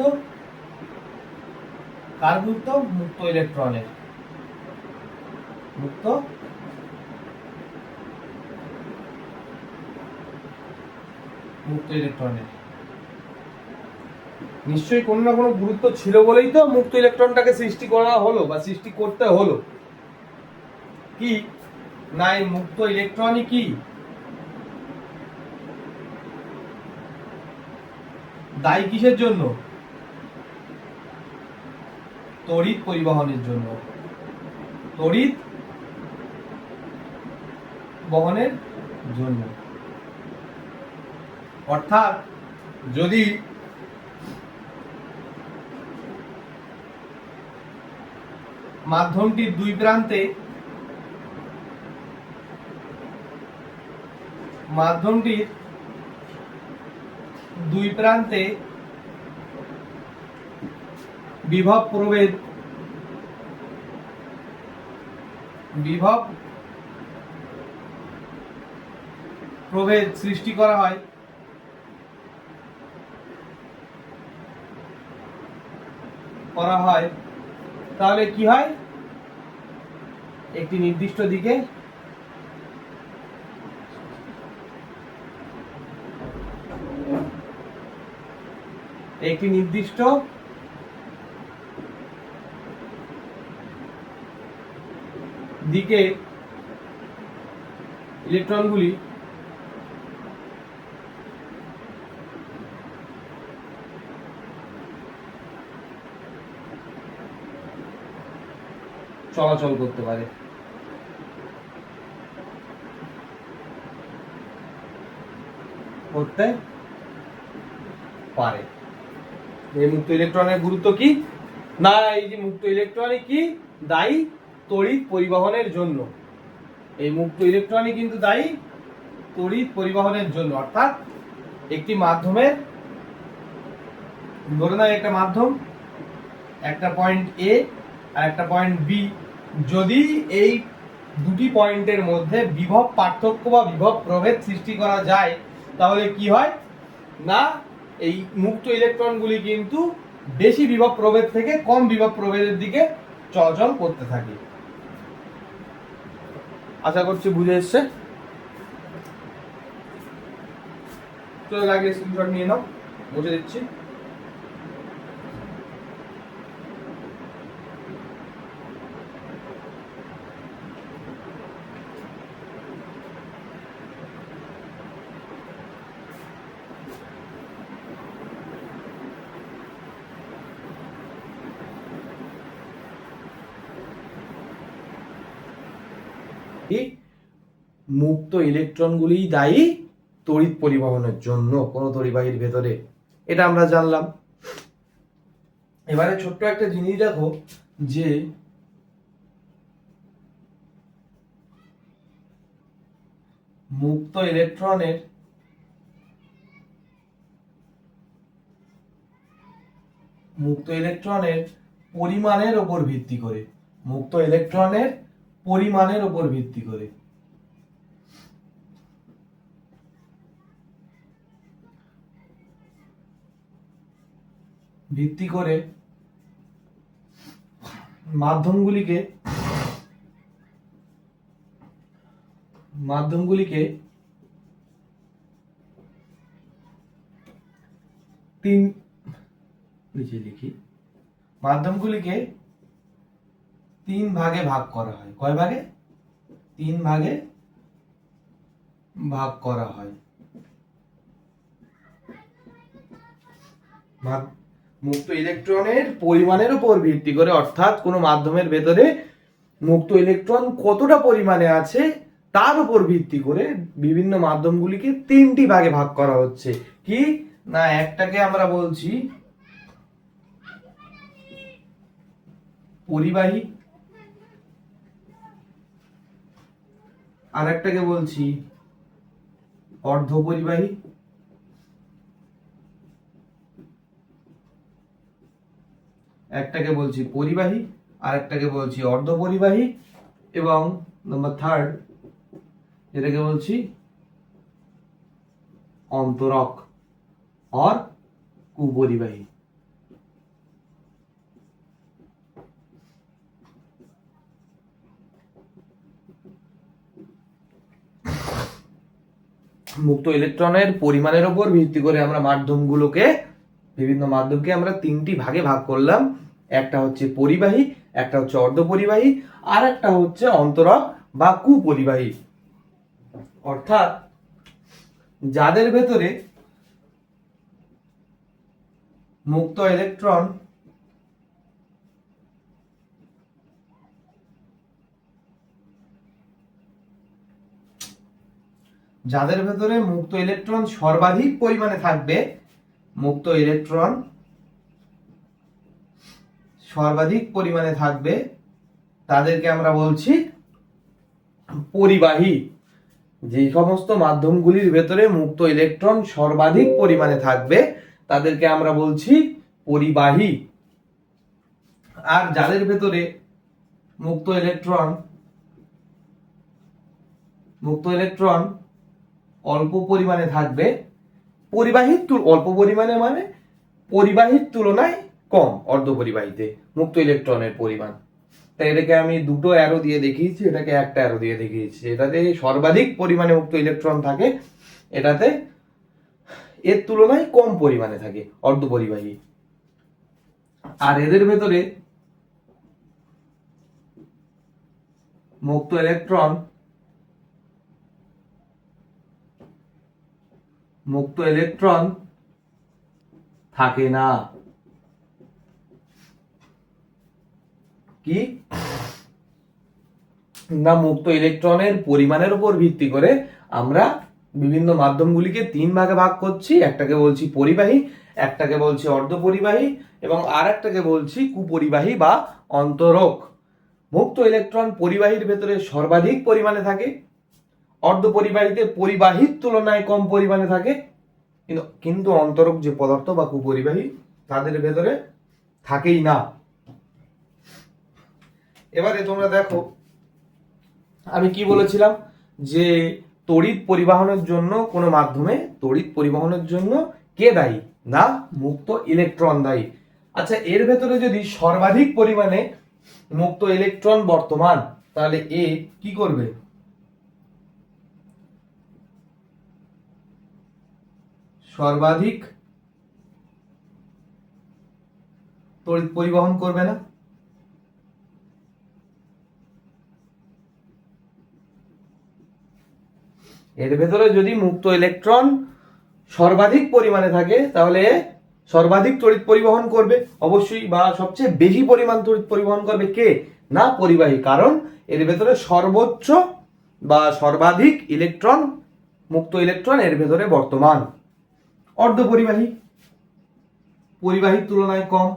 কার গুরুত্ব? মুক্ত ইলেকট্রনের। মুক্ত মুক্ত ইলেকট্রনের নিশ্চয়ই কোনো না কোনো গুরুত্ব ছিল বলেই তো মুক্ত ইলেকট্রনটাকে সৃষ্টি করা হলো বা সৃষ্টি করতে হলো। কি না, এই মুক্ত ইলেকট্রনই কি দায়ী কিসের জন্য? তড়িৎ পরিবহনের জন্য। তড়িৎ বহনের জন্য। অর্থাৎ যদি মাধ্যমটির দুই প্রান্তে বিভব প্রভেদ সৃষ্টি করা হয়, তাহলে কি হয়, একটি নির্দিষ্ট দিকে ইলেকট্রনগুলি চলাচল করতে পারে। এই মুক্ত ইলেকট্রনের গুরুত্ব কি না, এই যে মুক্ত ইলেকট্রনই কি দায়ী তড়িৎ পরিবহনের জন্য। এই মুক্ত ইলেকট্রনই কিন্তু দায়ী তড়িৎ পরিবহনের জন্য। অর্থাৎ একটি মাধ্যমের, ধরে নাও একটা মাধ্যম, একটা পয়েন্ট এ আর একটা পয়েন্ট বি, যদি এই দুটি পয়েন্টের মধ্যে বিভব পার্থক্য বা বিভব প্রভেদ সৃষ্টি করা যায়, তাহলে কি হয় না, এই মুক্ত ইলেকট্রনগুলি কিন্তু বেশি বিভব প্রভেদ থেকে কম বিভব প্রভেদের দিকে চলাচল করতে থাকে। আশা করছি বুঝে এসছে। চলে লাগলে স্ক্রিনশট নিয়ে নাও, বুঝে দিচ্ছি। কি মুক্ত ইলেকট্রনগুলিই দায়ী তড়িৎ পরিবহনের জন্য কোনো তড়িবাহীর ভেতরে, এটা আমরা জানলাম। এবারে ছোট্ট একটা জিনিস দেখো যে মুক্ত ইলেকট্রনের পরিমাণের উপর ভিত্তি করে, মুক্ত ইলেকট্রনের পরিমাণের উপর ভিত্তি করে মাধ্যমগুলিকে তিন ভাগে ভাগ করা হয়। কয় ভাগে? 3 ভাগে ভাগ করা হয়। মুক্ত ইলেকট্রনের পরিমাণের উপর ভিত্তি করে, অর্থাৎ কোনো মাধ্যমের ভেতরে মুক্ত ইলেকট্রন কতটা পরিমাণে আছে তার উপর ভিত্তি করে বিভিন্ন মাধ্যমগুলিকে 3টি ভাগে ভাগ করা হচ্ছে। কি না, একটাকে আমরা বলছি পরিবাহী, আর একটাকে বলছি অর্ধপরিবাহী, একটাকে বলছি পরিবাহী, আর একটাকে বলছি অর্ধপরিবাহী, এবং নাম্বার 3 এটাকে বলছি অন্তরক আর কুপরিবাহী। মুক্ত ইলেকট্রনের পরিমাণের উপর ভিত্তি করে আমরা বিভিন্ন মাধ্যমকে আমরা 3টি ভাগে ভাগ করলাম। একটা হচ্ছে পরিবাহী, একটা হচ্ছে অর্ধপরিবাহী, আর একটা হচ্ছে অন্তরক বা কুপরিবাহী। অর্থাৎ যাদের ভেতরে মুক্ত ইলেকট্রন সর্বাধিক পরিমাণে থাকবে, তাদেরকে আমরা বলছি পরিবাহী। যে সমস্ত মাধ্যমগুলির ভেতরে মুক্ত ইলেকট্রন সর্বাধিক পরিমাণে থাকবে তাদেরকে আমরা বলছি পরিবাহী। আর যাদের ভেতরে মুক্ত ইলেকট্রন অল্প পরিমাণে থাকবে, অল্প পরিমাণে মানে পরিবাহীর তুলনায় কম, অর্ধপরিবাহীতে মুক্ত ইলেকট্রনের পরিমাণ। তাই এটাকে আমি 2টো অ্যারো দিয়ে দেখিয়েছি, এটাকে একটা অ্যারো দিয়ে দেখিয়েছি। এটাতে সর্বাধিক পরিমাণে মুক্ত ইলেকট্রন থাকে, এটাতে এর তুলনায় কম পরিমাণে থাকে অর্ধপরিবাহী। আর এদের ভেতরে মুক্ত ইলেকট্রন থাকে না। কি না, মুক্ত ইলেকট্রনের পরিমাণের উপর ভিত্তি করে আমরা বিভিন্ন মাধ্যমগুলিকে 3 ভাগে ভাগ করছি। একটাকে বলছি পরিবাহী, একটাকে বলছি অর্ধপরিবাহী, এবং আর একটাকে বলছি কুপরিবাহী বা অন্তরক। মুক্ত ইলেকট্রন পরিবাহীর ভেতরে সর্বাধিক পরিমাণে থাকে, অর্ধপরিবাহীতে পরিবাহীর তুলনায় কম পরিমাণে থাকে, কিন্তু অন্তরক যে পদার্থ বা কুপরিবাহী তাদের ভেতরে থাকেই না। এবারে তোমরা দেখো আমি কি বলেছিলাম যে তড়িৎ পরিবহনের জন্য কোনো মাধ্যমে তড়িৎ পরিবহনের জন্য কে দায়ী? না, মুক্ত ইলেকট্রন দায়ী। আচ্ছা, এর ভেতরে যদি সর্বাধিক পরিমাণে মুক্ত ইলেকট্রন বর্তমান, তাহলে এ কি করবে? সর্বাধিক তড়িৎ পরিবহন করবে না। এর ভেতরে যদি মুক্ত ইলেকট্রন সর্বাধিক পরিমাণে থাকে তাহলে সর্বাধিক তড়িৎ পরিবহন করবে অবশ্যই, বা সবচেয়ে বেশি পরিমাণ তড়িৎ পরিবহন করবে কে? না, পরিবাহী। কারণ এর ভেতরে সর্বোচ্চ বা সর্বাধিক ইলেকট্রন, মুক্ত ইলেকট্রন এর ভেতরে বর্তমান। অর্ধপরিবাহী, পরিবাহীর তুলনায় কম,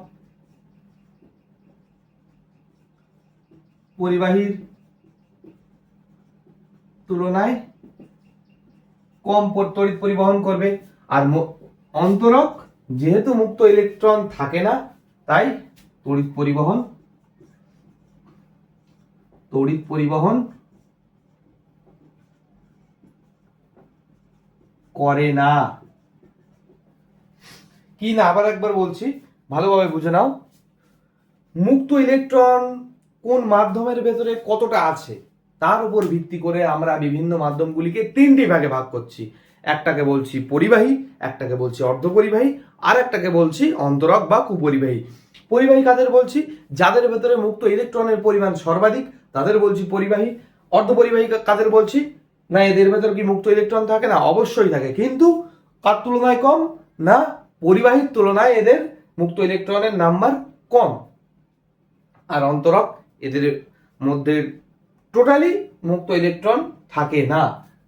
পরিবাহীর তুলনায় কম তড়িৎ পরিবহন করবে। আর অন্তরক যেহেতু মুক্ত ইলেকট্রন থাকে না, তাই তড়িৎ পরিবহন করে না। কি না, আবার একবার বলছি, ভালোভাবে বুঝে নাও। মুক্ত ইলেকট্রন কোন মাধ্যমের ভেতরে কতটা আছে তার উপর ভিত্তি করে আমরা বিভিন্ন মাধ্যমগুলিকে তিনটি ভাগে ভাগ করছি। একটাকে বলছি পরিবাহী, একটাকে বলছি অর্ধপরিবাহী, আর একটাকে বলছি অন্তরক বা কুপরিবাহী। পরিবাহী কাদের বলছি? যাদের ভেতরে মুক্ত ইলেকট্রনের পরিমাণ সর্বাধিক, তাদের বলছি পরিবাহী। অর্ধপরিবাহী কাদের বলছি? না, এদের ভেতর কি মুক্ত ইলেকট্রন থাকে না? অবশ্যই থাকে, কিন্তু কার তুলনায় কম? না, পরিবাহীর তুলনায় এদের মুক্ত ইলেকট্রনের নাম্বার কম। আর অন্তরক, এদের মধ্যে টোটালি মুক্ত ইলেকট্রন থাকে না।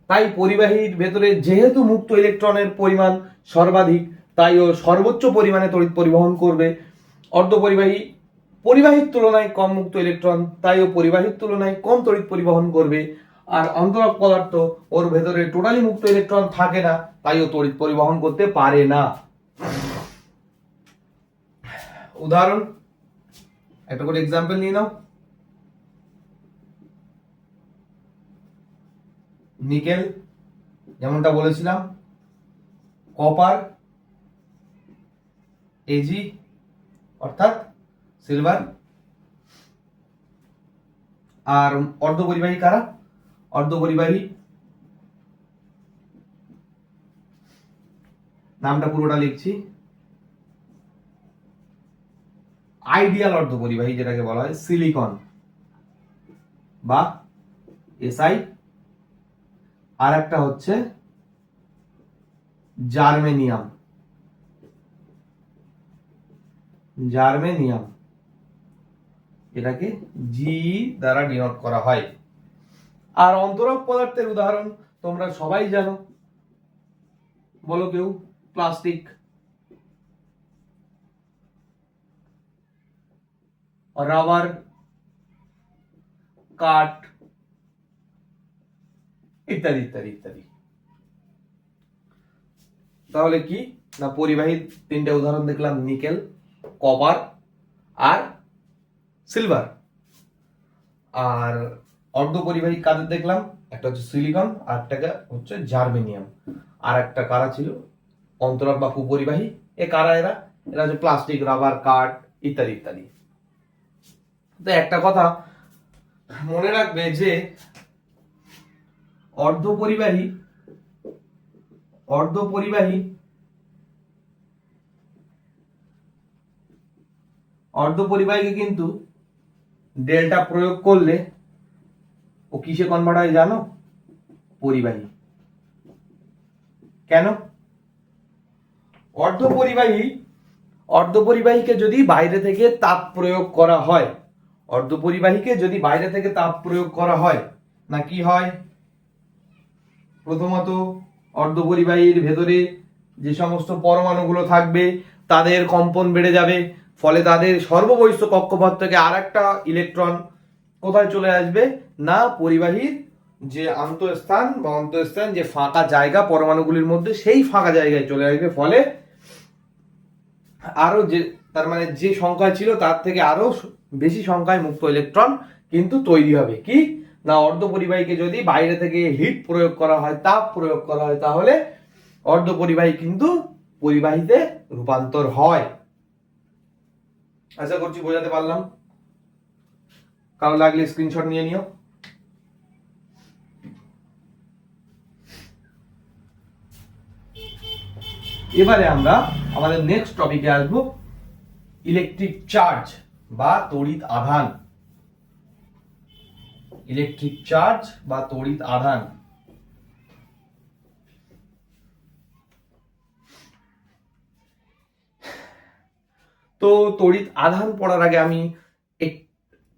তাই পরিবাহীর ভেতরে যেহেতু মুক্ত ইলেকট্রনের পরিমাণ সর্বাধিক, তাই ও সর্বোচ্চ পরিমাণে তড়িৎ পরিবহন করবে। অর্ধপরিবাহী পরিবাহীর তুলনায় কম মুক্ত ইলেকট্রন, তাই ও পরিবাহীর তুলনায় কম তড়িৎ পরিবহন করবে। আর অন্তরক পদার্থ, ওর ভেতরে টোটালি মুক্ত ইলেকট্রন থাকে না, তাই ও তড়িৎ পরিবহন করতে পারে না। উদাহরণ, একটা করে এক্সাম্পল নিয়ে নাও। নিকেল, যেমনটা বলেছিলাম, কপার, এজি অর্থাৎ সিলভার। আর অর্ধপরিবাহী কারা? অর্ধপরিবাহী নামটা পুরোটা লিখছি, আইডিয়াল অর্ধপরিবাহী যেটাকে বলা হয় সিলিকন বা এসআই। আর একটা হচ্ছে জার্মেনিয়াম, এটাকে জি দ্বারা ডিনোট করা হয়। আর অন্তরক পদার্থের উদাহরণ তোমরা সবাই জানো, বলো কেউ? প্লাস্টিক, রাবার, কাঠ, ইত্যাদি ইত্যাদি ইত্যাদি। তাহলে কি না, পরিবাহীর তিনটা উদাহরণ দেখলাম, নিকেল, কপার আর সিলভার। আর অর্ধপরিবাহী কাদের দেখলাম? একটা হচ্ছে সিলিকন, আর একটা হচ্ছে জার্মেনিয়াম। আর একটা কারা ছিল? অন্তরক বা কুপরিবাহী। এ কারা? এরা হচ্ছে প্লাস্টিক, রাবার, কাঠ ইত্যাদি ইত্যাদি। তো একটা কথা মনে রাখবে যে অর্ধপরিবাহীকে কিন্তু ডেল্টা প্রয়োগ করলে ও কিসে কনভার্ট হয় জানো? পরিবাহী। কেন? অর্ধপরিবাহীকে যদি বাইরে থেকে তাপ প্রয়োগ করা হয়, না কি হয়? প্রথমত অর্ধপরিবাহীর ভেতরে যে সমস্ত পরমাণুগুলো থাকবে তাদের কম্পন বেড়ে যাবে, ফলে তাদের সর্ববহিঃস্থ কক্ষপথ থেকে আর একটা ইলেকট্রন কোথায় চলে আসবে? না, পরিবাহীর যে অন্তঃস্থান যে ফাঁকা জায়গা পরমাণুগুলির মধ্যে, সেই ফাঁকা জায়গায় চলে আসবে। ফলে আরো যে, তার মানে যে সংখ্যায় ছিল তার থেকে আরো বেশি সংখ্যায় মুক্ত ইলেকট্রন কিন্তু তৈরি হবে। কি না, অর্ধপরিবাহীকে যদি বাইরে থেকে হিট প্রয়োগ করা হয়, তাপ প্রয়োগ করা হয়, তাহলে অর্ধপরিবাহী কিন্তু পরিবাহীতে রূপান্তর হয়। আশা করছি বোঝাতে পারলাম। কারো লাগলে স্ক্রিনশট নিয়ে নিও। এবারে আমরা আমাদের নেক্সট টপিকে আসবো, ইলেকট্রিক চার্জ বা তড়িৎ আধান। তো তড়িৎ আধান পড়ার আগে আমি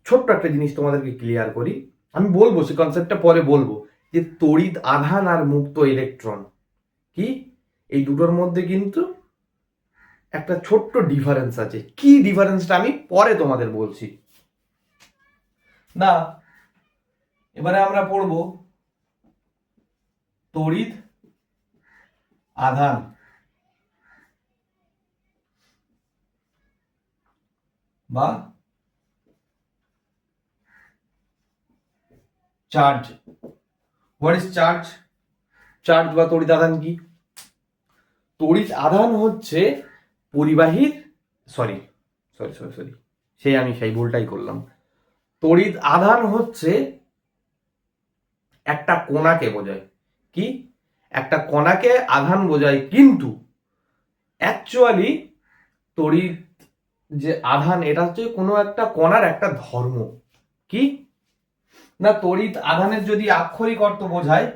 ছোট্ট একটা জিনিস তোমাদেরকে ক্লিয়ার করি। আমি বলবো, সে কনসেপ্টটা পরে বলবো, যে তড়িৎ আধান আর মুক্ত ইলেকট্রন কি, এই দুটোর মধ্যে কিন্তু একটা ছোট্ট ডিফারেন্স আছে। কি ডিফারেন্সটা আমি পরে তোমাদের বলছি। না, এবারে আমরা পড়ব তড়িৎ আধান বা charge. What is charge? Charge বা তড়িৎ আধান কি? তড়িৎ আধান হচ্ছে পরিবাহীর, সরি সরি সরি সরি সেই ভুলটাই করলাম। তড়িৎ আধান হচ্ছে একটা কণাকে বোঝায়। কি? একটা কণাকে আধান বোঝায়, কিন্তু অ্যাকচুয়ালি তড়িৎ যে আধান, এটা হচ্ছে কোনো একটা কণার একটা ধর্ম। কি না, তড়িৎ আধানের যদি আক্ষরিক অর্থ বোঝায়,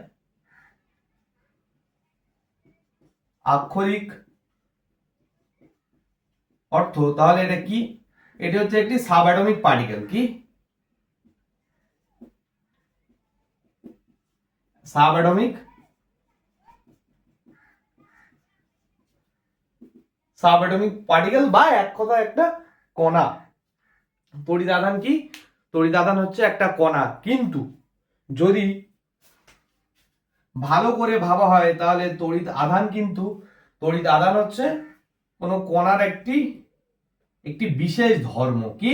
আক্ষরিক অর্থ, তাহলে এটা কি? এটা হচ্ছে একটি সাব অ্যাটমিক পার্টিকেল। কি? সাব অ্যাটমিক পার্টিকেল বা এক কথা একটা কণা। তড়িৎ আধান কি? তড়িৎ আধান হচ্ছে একটা কণা, কিন্তু যদি ভালো করে ভাবা হয় তাহলে তড়িৎ আধান হচ্ছে কোন কণার একটি বিশেষ ধর্ম। কি?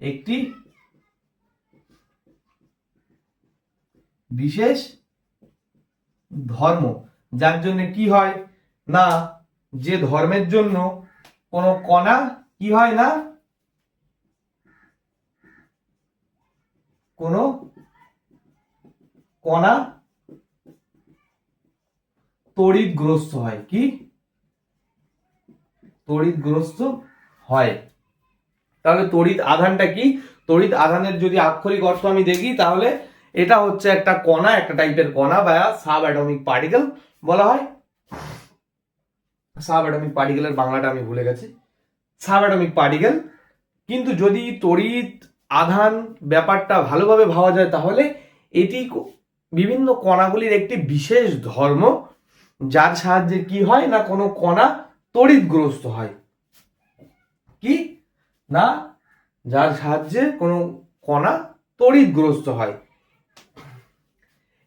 একটি বিশেষ ধর্ম, যার জন্য কি হয় না, যে ধর্মের জন্য কোন কণা কি হয় না, কোন কণা তড়িৎগ্রস্ত হয়। কি? তড়িৎগ্রস্ত হয়। তাহলে তড়িৎ আধানটা কি? তড়িৎ আধানের যদি আক্ষরিক অর্থ আমি দেখি, তাহলে এটা হচ্ছে একটা কণা, একটা টাইপের কণা বা সাব অ্যাটমিক পার্টিকেল বলা হয়। সাব অ্যাটমিক পার্টিকেলের বাংলাটা আমি ভুলে গেছি, সাব অ্যাটমিক পার্টিকেল। কিন্তু যদি তড়িৎ আধান ব্যাপারটা ভালোভাবে ভাবা যায়, তাহলে এটি বিভিন্ন কণাগুলির একটি বিশেষ ধর্ম, যার সাহায্যে কি হয় না, কোনো কণা তড়িৎগ্রস্ত হয়। কি না, যার সাহায্যে কোনো কণা তড়িৎগ্রস্ত হয়।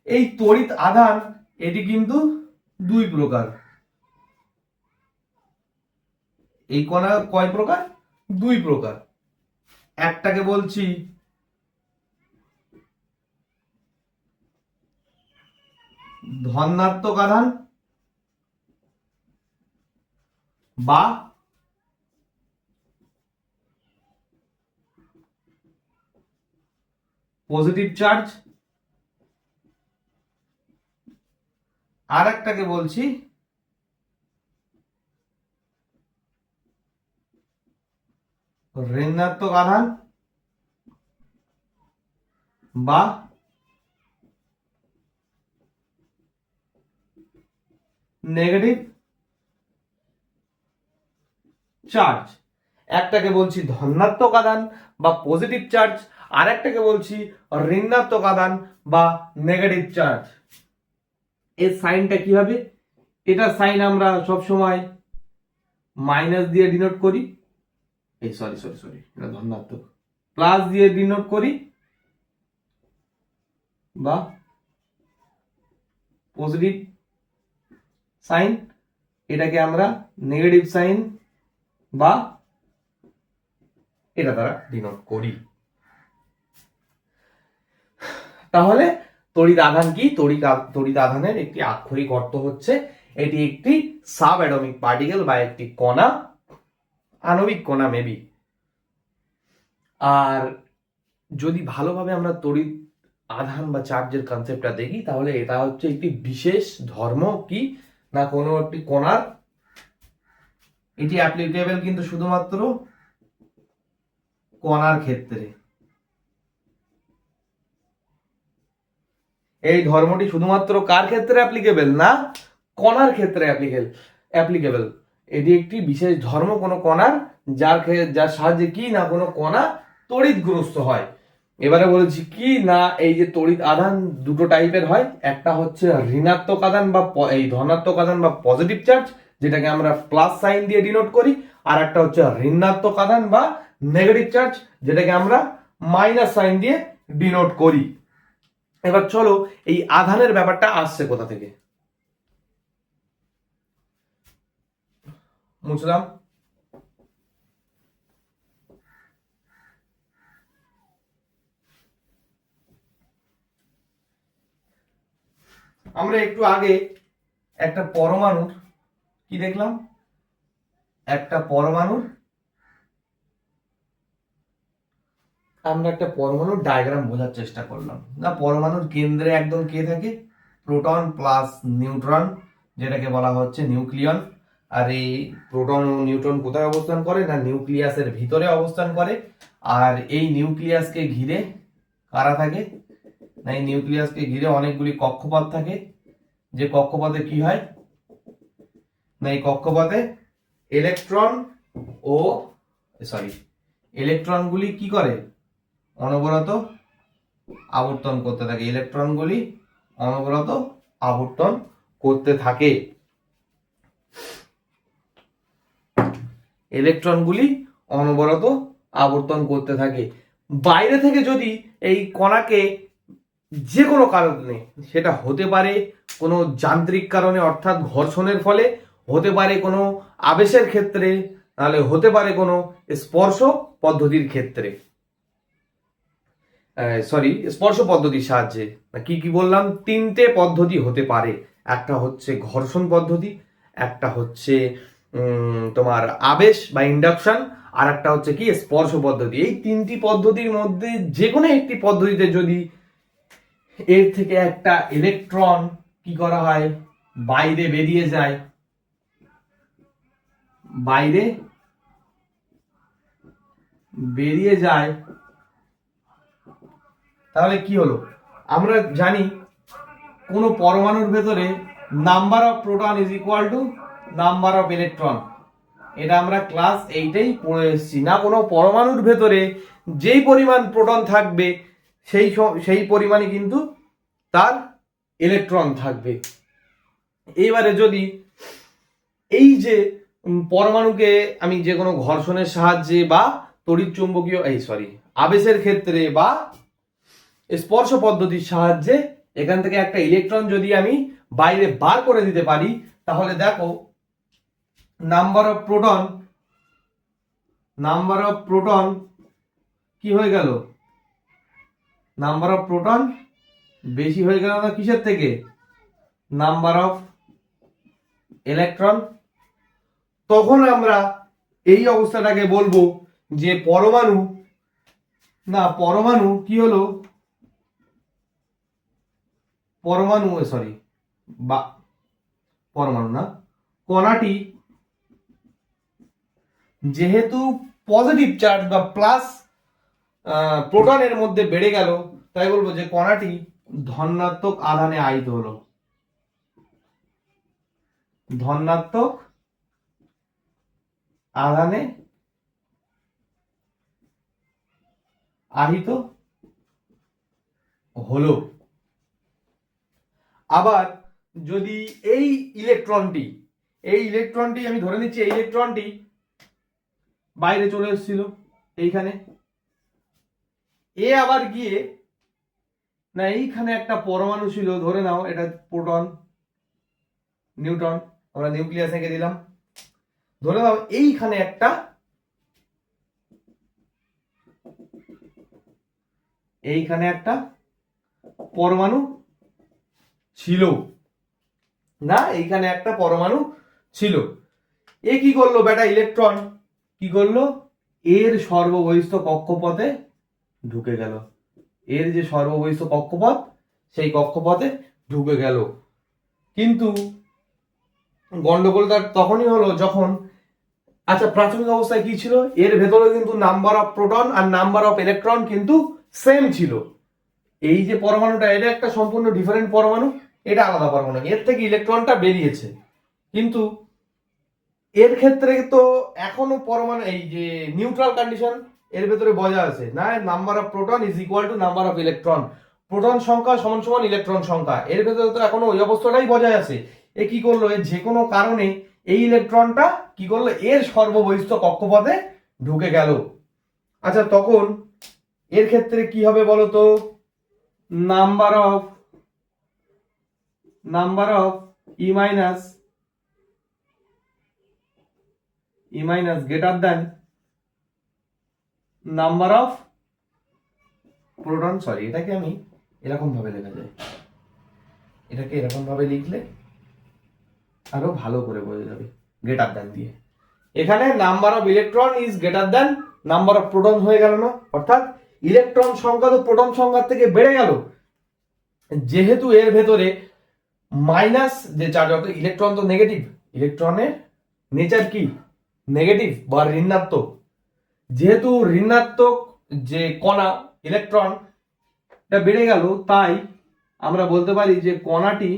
এই তড়িৎ আধান এটি কিন্তু দুই প্রকার। এই কণা কয় প্রকার? দুই প্রকার। একটাকে বলছি ধনাত্মক আধান বা পজিটিভ চার্জ, আর একটাকে বলছি ঋণাত্মক আধান বা নেগেটিভ চার্জ। একটাকে বলছি ধনাত্মক আধান বা পজিটিভ চার্জ, আর একটাকে বলছি ঋণাত্মক আধান বা নেগেটিভ চার্জ। এর সাইনটা কি হবে? এটা সাইন আমরা সব সময় মাইনাস দিয়ে ডিনোট করি, এই সরি সরি সরি এটা ধনাত্মক, প্লাস দিয়ে ডিনোট করি বা পজিটিভ সাইন, এটাকে আমরা নেগেটিভ সাইন বা এটা দ্বারা ডিনোট করি। তাহলে তড়িৎ আধান কি? তড়িৎ আধানের একটি আক্ষরিক অর্থ হচ্ছে এটি একটি সাব অ্যাটমিক পার্টিকেল বা একটি কণা, আণবিক কণা মেবি। আর যদি ভালোভাবে আমরা তড়িৎ আধান বা চার্জের কনসেপ্টটা দেখি, তাহলে এটা হচ্ছে একটি বিশেষ ধর্ম। কি না, কোনো একটি কণার, এটি অ্যাপ্লিকেবল কিন্তু শুধুমাত্র কণার ক্ষেত্রে। এই ধর্মটি শুধুমাত্র কার ক্ষেত্রে অ্যাপ্লিকেবল না, কণার ক্ষেত্রে অ্যাপ্লিকেবল। এটি একটি বিশেষ ধর্ম কোনো কণার, যার সাহায্যে কি না, কোনো কণা তড়িৎগ্রস্ত হয়। এবারে বলেছি কি না, এই যে তড়িৎ আধান দুটো টাইপের হয়, একটা হচ্ছে ঋণাত্মক আধান বা এই ধনাত্মক আধান বা পজিটিভ চার্জ, যেটাকে আমরা প্লাস সাইন দিয়ে ডিনোট করি, আর একটা হচ্ছে ঋণাত্মক আধান বা নেগেটিভ চার্জ, যেটাকে আমরা মাইনাস সাইন দিয়ে ডিনোট করি। এবার চলো এই আধানের ব্যাপারটা আসছে কোথা থেকে, মুছলাম। আমরা একটু আগে একটা পরমাণুর কি দেখলাম, একটা পরমাণুর আমরা একটা পরমাণুর ডায়াগ্রাম বোঝার চেষ্টা করলাম। না, পরমাণুর কেন্দ্রে একদম কে থাকে, প্রোটন প্লাস নিউট্রন, যেটাকে বলা হচ্ছে নিউক্লিয়ন। আর এই প্রোটন ও নিউট্রন কোথায় অবস্থান করে, না নিউক্লিয়াসের ভিতরে অবস্থান করে। আর এই নিউক্লিয়াসকে ঘিরে কারা থাকে, না এই নিউক্লিয়াসকে ঘিরে অনেকগুলি কক্ষপথ থাকে। যে কক্ষপথে কি হয়, না এই কক্ষপথে ইলেকট্রন ও ইলেকট্রনগুলি কি করে, অনবরত আবর্তন করতে থাকে। ইলেকট্রনগুলি অনবরত আবর্তন করতে থাকে। ইলেকট্রনগুলি অনবরত আবর্তন করতে থাকে। বাইরে থেকে যদি এই কণাকে যে কোনো কারণে, সেটা হতে পারে কোনো যান্ত্রিক কারণে অর্থাৎ ঘর্ষণের ফলে, হতে পারে কোনো আবেশের ক্ষেত্রে, নাহলে হতে পারে কোনো স্পর্শ পদ্ধতির ক্ষেত্রে, স্পর্শ পদ্ধতির সাহায্যে। কি কি বললাম, তিনটে পদ্ধতি হতে পারে। একটা হচ্ছে ঘর্ষণ পদ্ধতি, একটা হচ্ছে তোমার আবেশ বা ইন্ডাকশন, আর একটা হচ্ছে কি স্পর্শ পদ্ধতি। এই তিনটি পদ্ধতির মধ্যে যে কোনো একটি পদ্ধতিতে যদি এর থেকে একটা ইলেকট্রন কি করা হয়, বাইরে বেরিয়ে যায়, বাইরে বেরিয়ে যায়, তাহলে কি হলো, আমরা জানি কোন পরমাণুর ভেতরে number of proton is equal two number of electron. এটা আমরা ক্লাস 8এই পড়ে এসেছি। না, কোনো পরমাণুর ভেতরে যেই পরিমাণ প্রোটন থাকবে সেই পরিমাণই কিন্তু তার ইলেকট্রন থাকবে। এইবারে যদি এই যে পরমাণুকে আমি যে কোনো ঘর্ষণের সাহায্যে বা তড়িৎ চুম্বকীয় আবেশের ক্ষেত্রে বা স্পর্শ পদ্ধতির সাহায্যে এখান থেকে একটা ইলেকট্রন যদি আমি বাইরে বার করে দিতে পারি, তাহলে দেখো নাম্বার অফ প্রোটন কি হয়ে গেল, নাম্বার অফ প্রোটন বেশি হয়ে গেল না কিসের থেকে, নাম্বার অফ ইলেকট্রন। তখন আমরা এই অবস্থাটাকে বলবো যে পরমাণু কি হলো, কণাটি যেহেতু পজিটিভ চার্জ বা প্লাস প্রোটনের মধ্যে বেড়ে গেল, তাই বলবো যে কণাটি ধনাত্মক আধানে আহিত হলো, ধনাত্মক আধানে আহিত হলো। আবার যদি এই ইলেকট্রনটি আমি ধরে নিচ্ছি এই ইলেকট্রনটি বাইরে চলে এসেছিল এইখানে, এ আবার গিয়ে না এইখানে একটা পরমাণু ছিল, ধরে নাও এটা প্রোটন নিউট্রন, আমরা নিউক্লিয়াস এঁকে দিলাম। ধরে নাও এইখানে একটা পরমাণু ছিল, না এইখানে একটা পরমাণু ছিল। এ কি করলো, বেটা ইলেকট্রন কি করলো, এর সর্ববহিস্থ কক্ষপথে ঢুকে গেল। এর যে সর্ববহিস্থ কক্ষপথ, সেই কক্ষপথে ঢুকে গেল। কিন্তু গন্ডগোল তার তখনই হলো যখন, আচ্ছা প্রাথমিক অবস্থায় কি ছিল, এর ভেতরে কিন্তু নাম্বার অফ প্রোটন আর নাম্বার অফ ইলেকট্রন কিন্তু সেম ছিল। এই যে পরমাণুটা, এটা একটা সম্পূর্ণ ডিফারেন্ট পরমাণু, এটা আলাদা পরমাণু, এর থেকে ইলেকট্রনটা বেরিয়েছে। কিন্তু এর ক্ষেত্রে তো এখনো পরমাণু এই যে নিউট্রাল কন্ডিশন, এর ভেতরে বজায় আছে না, number of proton is equal two number of electron, proton সংখ্যা সমান সমান ইলেকট্রন সংখ্যা। এর ভেতরে তো এখনো ওই অবস্থাটাই বজায় আছে। এ কি করলো, এর যে কোনো কারণে এই ইলেকট্রনটা কি করলো, এর সর্ববহিস্থ কক্ষপথে ঢুকে গেল। আচ্ছা তখন এর ক্ষেত্রে কি হবে বলতো, number of E minus greater than number of proton, sorry এটাকে আমি এরকম ভাবে লেখা যায়, এটাকে এরকম ভাবে লিখলে আরো ভালো করে বোঝা যাবে, গ্রেটার দেন দিয়ে। এখানে number of electron is greater than number of proton হয়ে গেল না, অর্থাৎ ইলেকট্রন সংখ্যা তো প্রোটন সংখ্যার থেকে বেড়ে গেল, যেহেতু এর ভেতরে মাইনাস যে চার্জ, অর্থাৎ ইলেকট্রন তো নেগেটিভ, ইলেকট্রনের নেচার কি নেগেটিভ বা ঋণাত্মক, যেহেতু ঋণাত্মক যে কণা ইলেকট্রন এটা বেড়ে গেল, তাই আমরা বলতে পারি যে কণাটি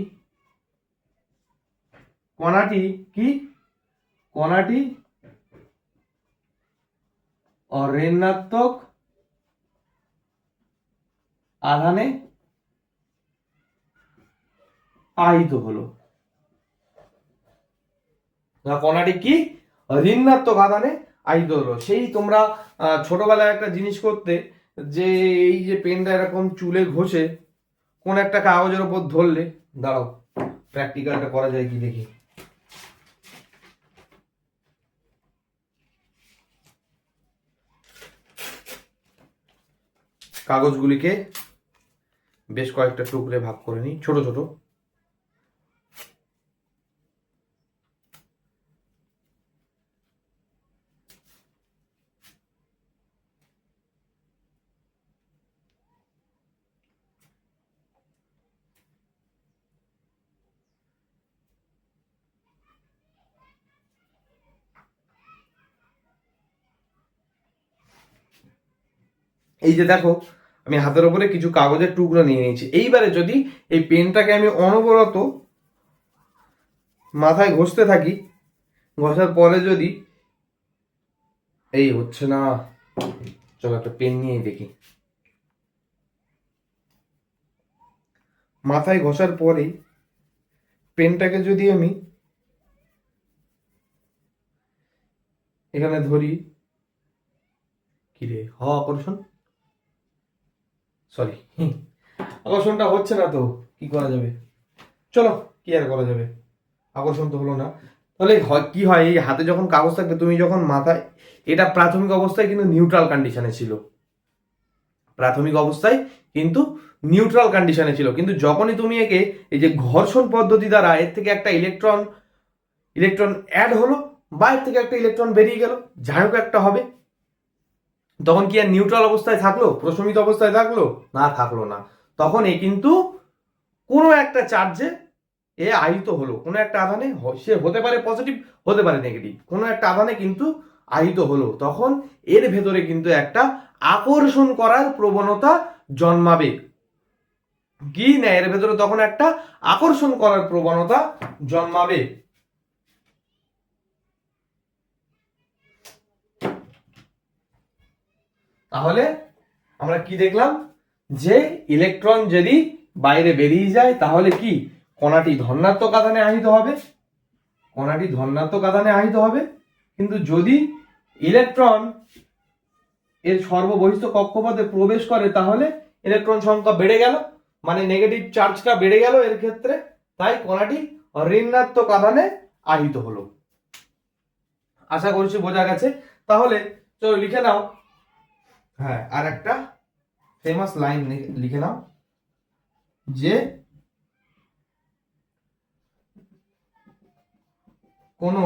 ঋণাত্মক আধানে আহিত হলো। কণাটি কি ঋণাত্মক আধানে আহিত হলো। সেই তোমরা ছোটবেলায় একটা জিনিস করতে, যে এই যে পেনটা এরকম চুলে ঘষে কোন একটা কাগজের উপর ধরলে, দাঁড়াও প্র্যাকটিক্যালটা করা যায় কি দেখি। কাগজগুলিকে বেশ কয়েকটা টুকরে ভাগ করে নিই, ছোট ছোট। এই যে দেখো, আমি হাতের উপরে কিছু কাগজের টুকরো নিয়ে নিয়েছি। এইবারে যদি এই পেনটাকে আমি অনবরত মাথায় ঘষতে থাকি, ঘষার পরে যদি এই হচ্ছে না, চলো একটা পেন নিয়ে দেখি। মাথায় ঘষার পরে পেনটাকে যদি আমি এখানে ধরি, কি রে আকর্ষণ, সরি আকর্ষণটা হচ্ছে না, তো কি করা যাবে, চলো কি আর করা যাবে, আকর্ষণ তো হলো না। তাহলে কি হয়, এই হাতে যখন কাগজ থাকবে, তুমি যখন মাথায়, এটা প্রাথমিক অবস্থায় কিন্তু নিউট্রাল কন্ডিশনে ছিল, প্রাথমিক অবস্থায় কিন্তু নিউট্রাল কন্ডিশনে ছিল, কিন্তু যখনই তুমি একে এই যে ঘর্ষণ পদ্ধতি দ্বারা এর থেকে একটা ইলেকট্রন অ্যাড হলো, বা এর থেকে একটা ইলেকট্রন বেরিয়ে গেল, যাই হোক একটা হবে, তখন কি আর নিউট্রাল অবস্থায় থাকলো, প্রশমিত অবস্থায় থাকলো না, থাকলো না। তখন এ কিন্তু কোনো একটা চার্জে এ আহিত হলো, কোনো একটা আধানে, সে হতে পারে পজিটিভ হতে পারে নেগেটিভ, কোনো একটা আধানে কিন্তু আহিত হলো, তখন এর ভেতরে কিন্তু একটা আকর্ষণ করার প্রবণতা জন্মাবে। কি না, এর ভেতরে তখন একটা আকর্ষণ করার প্রবণতা জন্মাবে। তাহলে আমরা কি দেখলাম, যে ইলেকট্রন যদি বাইরে বেরিয়ে যায়, তাহলে কি কণাটি ধনাত্মক আধানে আহিত হবে, কিন্তু যদি ইলেকট্রন এর সর্ববহিস্থ কক্ষপথে প্রবেশ করে, তাহলে ইলেকট্রন সংখ্যা বেড়ে গেল, মানে নেগেটিভ চার্জটা বেড়ে গেল এর ক্ষেত্রে, তাই কণাটি ঋণাত্মক আধানে আহিত হলো। আশা করছি বোঝা গেছে। তাহলে চলো লিখে নাও, হ্যাঁ আর একটা ফেমাস লাইন লিখে নাও, যে কোনো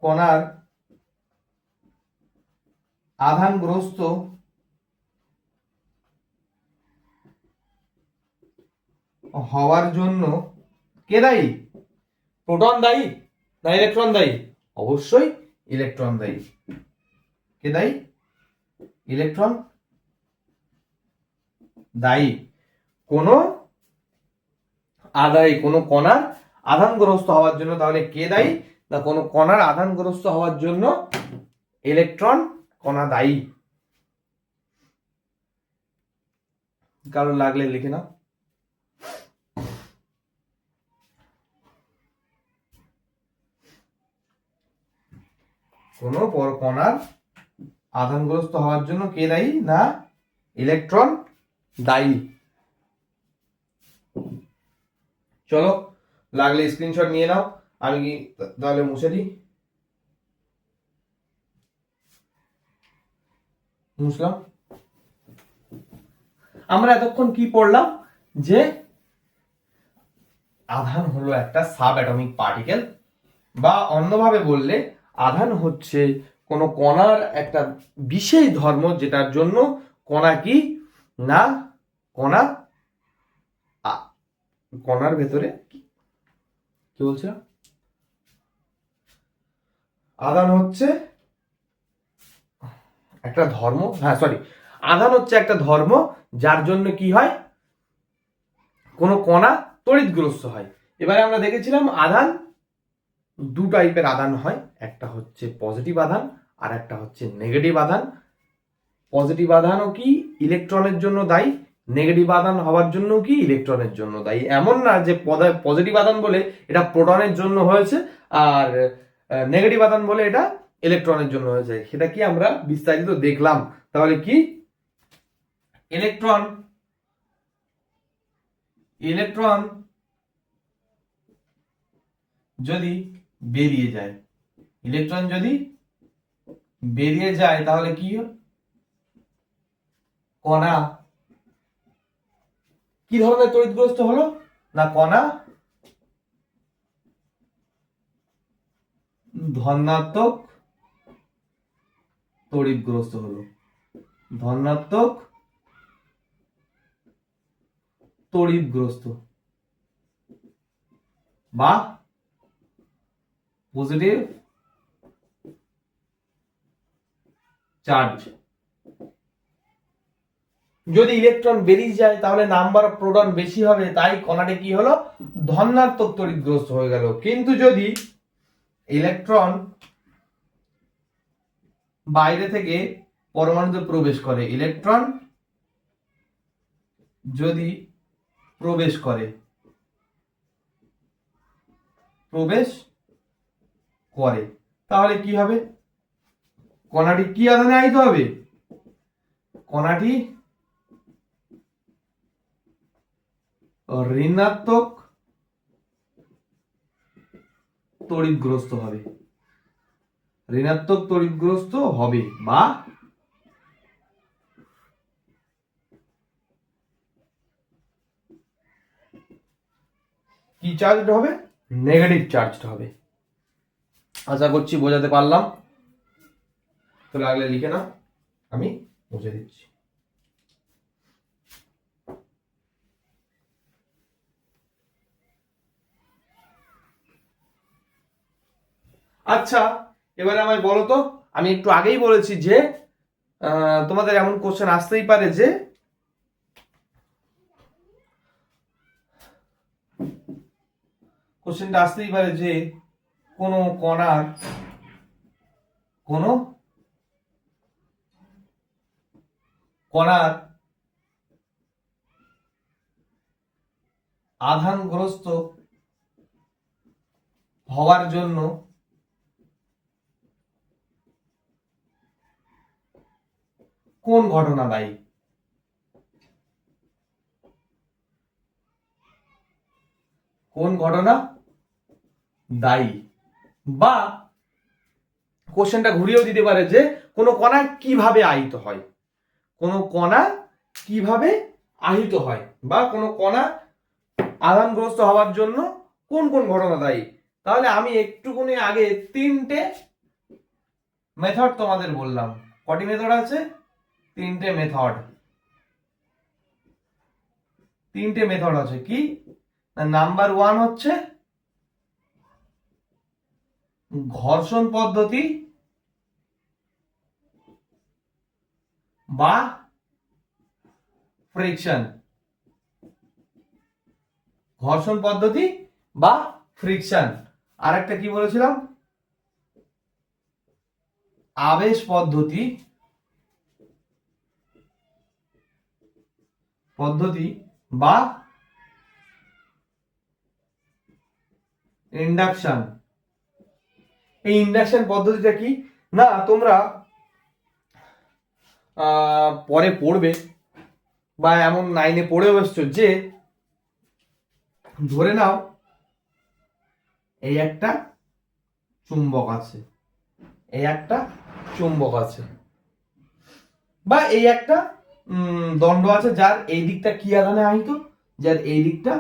কণার আধানগ্রস্ত হওয়ার জন্য কে দায়ী, প্রোটন দায়ী না ইলেকট্রন দায়ী, অবশ্যই ইলেকট্রন দায়ী। কে দায়ী, ইলেকট্রন দায়ী। কোনো কণার আধানগ্রস্ত হওয়ার জন্য তাহলে কে দায়ী না কোনো কণার আধানগ্রস্ত হওয়ার জন্য ইলেকট্রন কণা দায়ী। কারণ লাগলে লিখে নাও। কোনো কণার আধানগ্রস্ত হওয়ার জন্য কে দায়ী? না ইলেকট্রন দায়ী। চলো লাগলে স্ক্রিনশট নিয়ে নাও, আমি কি তাহলে মুছে দিই। মুছলাম। আমরা এতক্ষণ কি পড়লাম? যে আধান হলো একটা সাব অ্যাটমিক পার্টিকেল, বা অন্যভাবে বললে আধান হচ্ছে কোনো কণার একটা বিশেষ ধর্ম, যেটার জন্য কণা কি না কণার ভেতরে কি বলছিলাম, আধান হচ্ছে একটা ধর্ম, আধান হচ্ছে একটা ধর্ম যার জন্য কি হয়, কোনো কণা তড়িৎগ্রস্ত হয়। এবারে আমরা দেখেছিলাম আধান দু টাইপের আধান হয়, একটা হচ্ছে পজিটিভ আধান আর একটা হচ্ছে নেগেটিভ আধান। পজিটিভ আধানও কি ইলেকট্রনের জন্য দায়ী, নেগেটিভ আধান হওয়ার জন্য কি ইলেকট্রনের জন্য দায়ী। এমন না যে পজিটিভ আধান বলে এটা প্রোটনের জন্য হয়েছে আর নেগেটিভ আধান বলে এটা ইলেকট্রনের জন্য হয়েছে, সেটা কি আমরা বিস্তারিত দেখলাম। তাহলে কি ইলেকট্রন যদি বেরিয়ে যায়, ইলেকট্রন যদি বেরিয়ে যায় তাহলে কি কণা কি ধরনের তড়িৎগ্রস্ত হলো, না কণা ধনাত্মক তড়িৎগ্রস্ত হলো, ধনাত্মক তড়িৎগ্রস্ত বা পজিটিভ চার্জ। যদি ইলেকট্রন বেরিয়ে যায় তাহলে নাম্বার অফ প্রোটন বেশি হবে, তাই কণাটি কি হলো, ধনাত্মক তড়িৎগ্রস্ত হয়ে গেল। কিন্তু যদি ইলেকট্রন বাইরে থেকে পরমাণুতে প্রবেশ করে, ইলেকট্রন যদি প্রবেশ করে তাহলে কি হবে, কণাটি কি আধানে আহিত হবে, কণাটি ঋণাত্মক তড়িৎগ্রস্ত হবে, ঋণাত্মক তড়িৎগ্রস্ত হবে বা কি চার্জড হবে, নেগেটিভ চার্জড হবে। আশা করছি বোঝাতে পারলাম। তো লাগলে লিখে নাও, আমি মুছে দিচ্ছি। আচ্ছা এবারে আমায় বলো তো, আমি একটু আগেই বলেছি যে তোমাদের এমন কোশ্চেন আসতেই পারে যে কোশ্চেনটা আসতেই পারে যে কোনো কণার আধানগ্রস্ত হওয়ার জন্য কোন ঘটনা দায়ী। কোন ঘটনা দায়ী, বা কোশ্চেনটা ঘুরিয়েও দিতে পারে যে কোনো কণা কিভাবে আহিত হয়, কোনো কণা কিভাবে আহিত হয়, বা কোনো কণা আধানগ্রস্ত হওয়ার জন্য কোন কোন ঘটনা দায়ী। তাহলে আমি একটুখানি আগে তিনটে মেথড তোমাদের বললাম। কটি মেথড আছে, তিনটে মেথড আছে। কি, নাম্বার 1 হচ্ছে ঘর্ষণ পদ্ধতি বা ফ্রিকশন, ঘর্ষণ পদ্ধতি বা ফ্রিকশন। আর একটা কি বলেছিলাম, আবেশ পদ্ধতি বা ইন্ডাকশন। এই ইন্ডাকশন পদ্ধতিটা কি না তোমরা পরে পড়বে বা এমন 9-এ পড়েও এসছো যে ধরে নাও এই একটা চুম্বক আছে, এই একটা চুম্বক আছে, বা এই একটা দণ্ড আছে যার এই দিকটা কি আধানে আহিত, যার এই দিকটা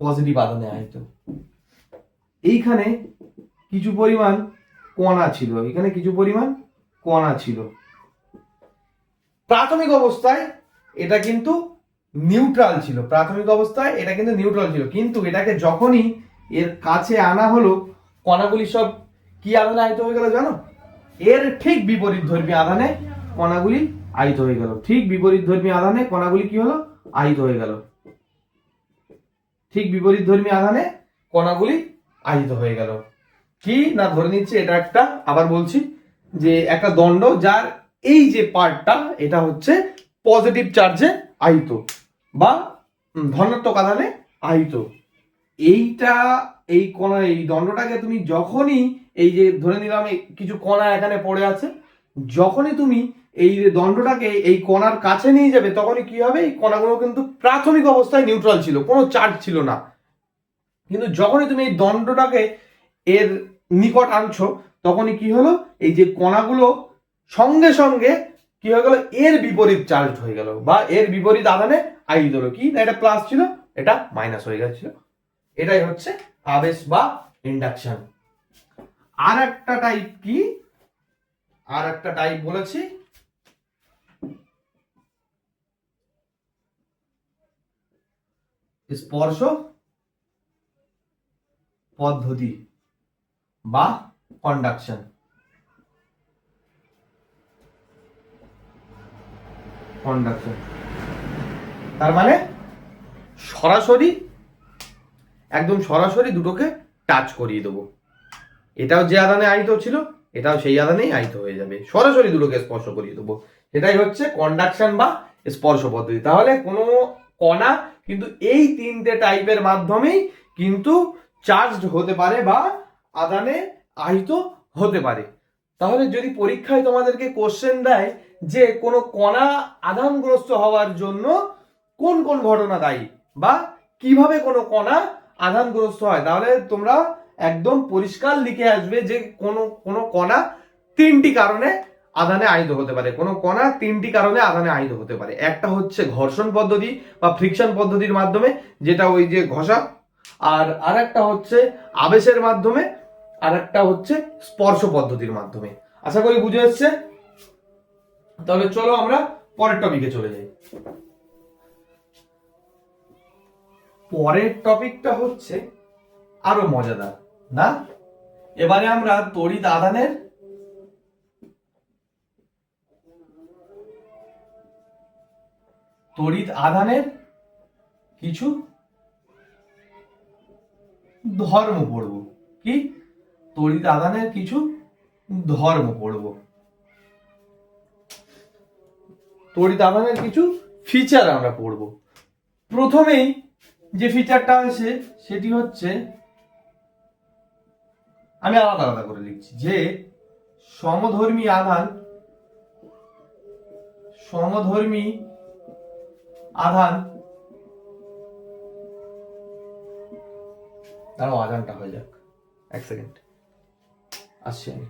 পজিটিভ আধানে আহিত। এইখানে কিছু পরিমাণ কণা ছিল, এখানে কিছু পরিমাণ কণা ছিল। প্রাথমিক অবস্থায় এটা কিন্তু নিউট্রাল ছিল, প্রাথমিক অবস্থায় এটা কিন্তু নিউট্রাল ছিল, কিন্তু এটাকে যখনই এর কাছে আনা হলো কণাগুলি সব কি আধানে আহিত হয়ে গেল জানো? এর ঠিক বিপরীত ধর্মী আধানে কণাগুলি আহিত হয়ে গেল। ঠিক বিপরীত ধর্মী আধানে কণাগুলি কি হলো? আহিত হয়ে গেল। ঠিক বিপরীত ধর্মী আধানে কণাগুলি আহিত হয়ে গেল। কি না ধরে নিচ্ছে এটা একটা, আবার বলছি যে একটা দণ্ড যার এই যে পার্টটা এটা হচ্ছে পজিটিভ চার্জে আহিত বা ধনাত্মক আধানে আহিত। এইটা এই কণা এই দণ্ডটাকে তুমি যখনই এই যে ধরে নিলাম কিছু কণা এখানে পড়ে আছে, যখনই তুমি এই দণ্ডটাকে এই কণার কাছে নিয়ে যাবে তখনই কি হবে? এই কণাগুলো কিন্তু প্রাথমিক অবস্থায় নিউট্রাল ছিল, কোনো চার্জ ছিল না, কিন্তু যখনই তুমি এই দণ্ডটাকে এর নিকট আনছো তখনই কি হলো? এই যে কণাগুলো সঙ্গে সঙ্গে কি হয়ে গেল? এর বিপরীত চার্জ হয়ে গেল বা এর বিপরীত আধানে আহিত হলো। কি না এটা প্লাস ছিল, এটা মাইনাস হয়ে গেছিল। এটাই হচ্ছে আবেশ বা ইন্ডাকশন। আর একটা টাইপ কি? আর একটা টাইপ বলেছি স্পর্শ পদ্ধতি বা কন্ডাকশন। কন্ডাকশন তার মানে সরাসরি, একদম সরাসরি দুটোকে টাচ করিয়ে দেবো। এটাও যে আধানে আহিত ছিল এটাও সেই আধানেই আহিত হয়ে যাবে, সরাসরি দুটোকে স্পর্শ করিয়ে দেবো। এটাই হচ্ছে কন্ডাকশন বা স্পর্শ পদ্ধতি। তাহলে কোনো কণা কিন্তু এই তিনটে টাইপের মাধ্যমেই কিন্তু চার্জড হতে পারে বা আধানে আহিত হতে পারে। তাহলে যদি পরীক্ষায় তোমাদেরকে কোশ্চেন দেয় যে কোনো কণা আধানগ্রস্ত হওয়ার জন্য কোন কোন ঘটনা দায়ী বা কিভাবে কোনো কণা আধানগ্রস্ত হয়, তাহলে তোমরা একদম পরিষ্কার লিখে আসবে যে কোনো কণা তিনটি কারণে আধানে আহিত হতে পারে। কোনো কণা তিনটি কারণে আধানে আহিত হতে পারে। একটা হচ্ছে ঘর্ষণ পদ্ধতি বা ফ্রিকশন পদ্ধতির মাধ্যমে, যেটা ওই যে ঘষা, আর আরেকটা হচ্ছে আবেশের মাধ্যমে, আর একটা হচ্ছে স্পর্শ পদ্ধতির মাধ্যমে। আশা করি বুঝে এসছে। তবে চলো আমরা পরের টপিকে চলে যাই। পরের টপিকটা হচ্ছে আরো মজাদার না? এবারে আমরা তড়িৎ আধানের কিছু ধর্ম পড়ব। কি? তড়িৎ আধানের কিছু ধর্ম পড়ব, তড়িৎ আধানের কিছু ফিচার আমরা পড়ব। প্রথমেই যে ফিচারটা আছে সেটি হচ্ছে, আমি আলাদা আলাদা করে লিখছি, যে সমধর্মী আধান দাঁড়াও আধানটা হয়ে যাক, এক সেকেন্ড আসছি আমি।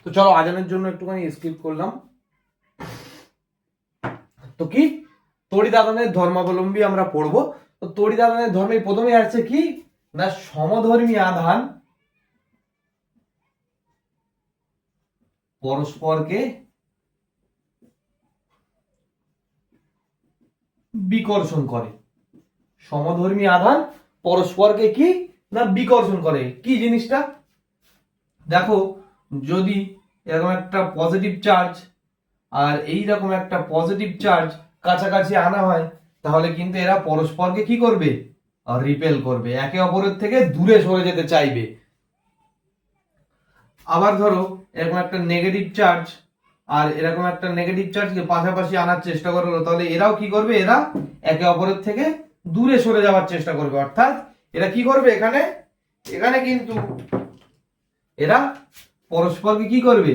তো চলো আজানের জন্য একটুখানি স্কিপ করলাম। তো কি তড়িৎ আধানের ধর্মাবলম্বী আমরা পড়বো। তো তড়িৎ আধানের ধর্মে প্রথমে আসছে কি না সমধর্মী আধান পরস্পরকে বিকর্ষণ করে। সমধর্মী আধান পরস্পরকে কি না বিকর্ষণ করে। কি জিনিসটা দেখো, যদি এরকম একটা পজিটিভ চার্জ আর এইরকম একটা পজিটিভ চার্জ কাছাকাছি আনা হয় তাহলে কিন্তু এরা পরস্পরকে কি করবে? রিপেল করবে, একে অপরের থেকে দূরে সরে যেতে চাইবে। আবার ধরো এরকম একটা নেগেটিভ চার্জ আর এরকম একটা নেগেটিভ চার্জকে পাশাপাশি আনার চেষ্টা করলো, তাহলে এরাও কি করবে, এরা একে অপরের থেকে দূরে সরে যাওয়ার চেষ্টা করবে। অর্থাৎ এরা কি করবে, এখানে এখানে কিন্তু এরা পরস্পরকে কি করবে,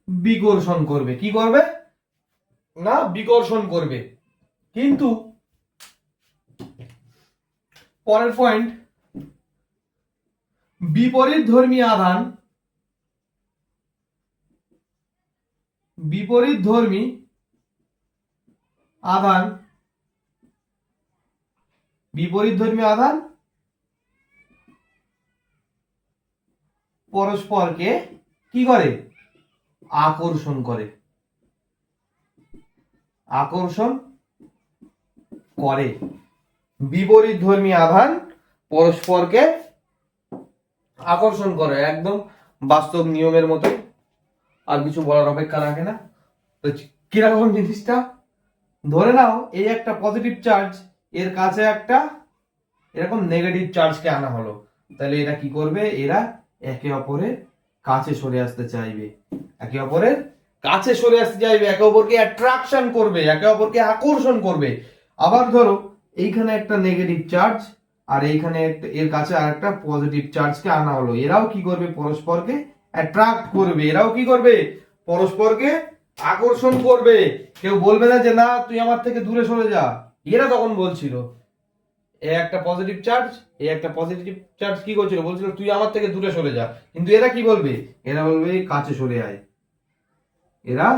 বিকর্ষণ করবে। কি করবে না, বিকর্ষণ করবে। কিন্তু পরের পয়েন্ট, বিপরীত ধর্মী আধান, বিপরীত ধর্মী আধান, বিপরীত ধর্মী আধান পরস্পরকে কি করে, আকর্ষণ করে, আকর্ষণ করে। বিপরীত ধর্মী আধান পরস্পরকে আকর্ষণ করে, একদম বাস্তব নিয়মের মতো, আর কিছু বলার অপেক্ষা রাখে না। তো কিরকম জিনিসটা, ধরে নাও এই একটা পজিটিভ চার্জ, এর কাছে একটা এরকম নেগেটিভ চার্জকে আনা হলো, তাহলে এরা কি করবে, এরা একে অপরের কাছে সরে আসতে চাইবে, একে অপরের কাছে সরে আসতে চাইবে, একে অপরকে অ্যাট্রাকশন করবে, একে অপরকে আকর্ষণ করবে। আবার ধরো এইখানে একটা নেগেটিভ চার্জ আর এইখানে এর কাছে আরেকটা পজিটিভ চার্জকে আনা হলো, এরাও কি করবে, পরস্পরকে অ্যাট্রাক্ট করবে, এরাও কি করবে, পরস্পরকে আকর্ষণ করবে। কেউ বলবে না যে না তুই আমার থেকে দূরে সরে যা, এরা তখন বলছিল, এ একটা পজিটিভ চার্জ, এ একটা পজিটিভ চার্জ কি করছিল, বলছিল তুই আমার থেকে দূরে সরে যা। কিন্তু এরা কি বলবে, এরা বলবে কাছে সরে আয়, এরা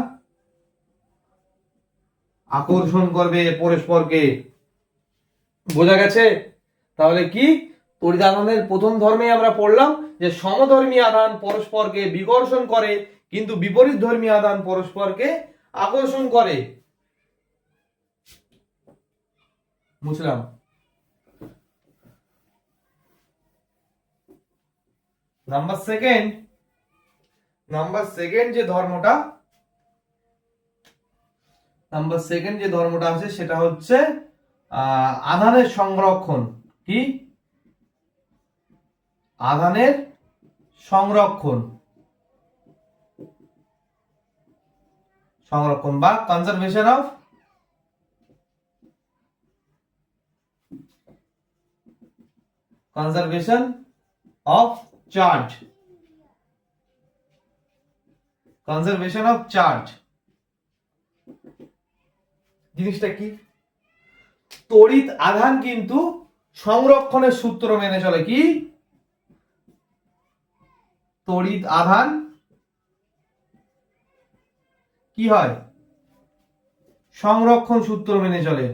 আকর্ষণ করবে পরস্পরকে। বোঝা গেছে? তাহলে কি, তড়িৎ আধানের প্রথম ধর্মে আমরা পড়লাম যে সমধর্মী আধান পরস্পরকে বিকর্ষণ করে, কিন্তু বিপরীত ধর্মী আধান পরস্পরকে আকর্ষণ করে। বুঝলাম। নাম্বার সেকেন্ড যে ধর্মটা, নাম্বার সেকেন্ড যে ধর্মটা আছে সেটা হচ্ছে আধানের সংরক্ষণ। কি, আধানের সংরক্ষণ, সংরক্ষণ বা conservation of, conservation of charge, conservation of charge. জিনিসটা কি, তড়িৎ আধান কিন্তু সংরক্ষণের সূত্র মেনে চলে। কি, তড়িৎ আধান কি হয়, সংরক্ষণ সূত্র মেনে চলে,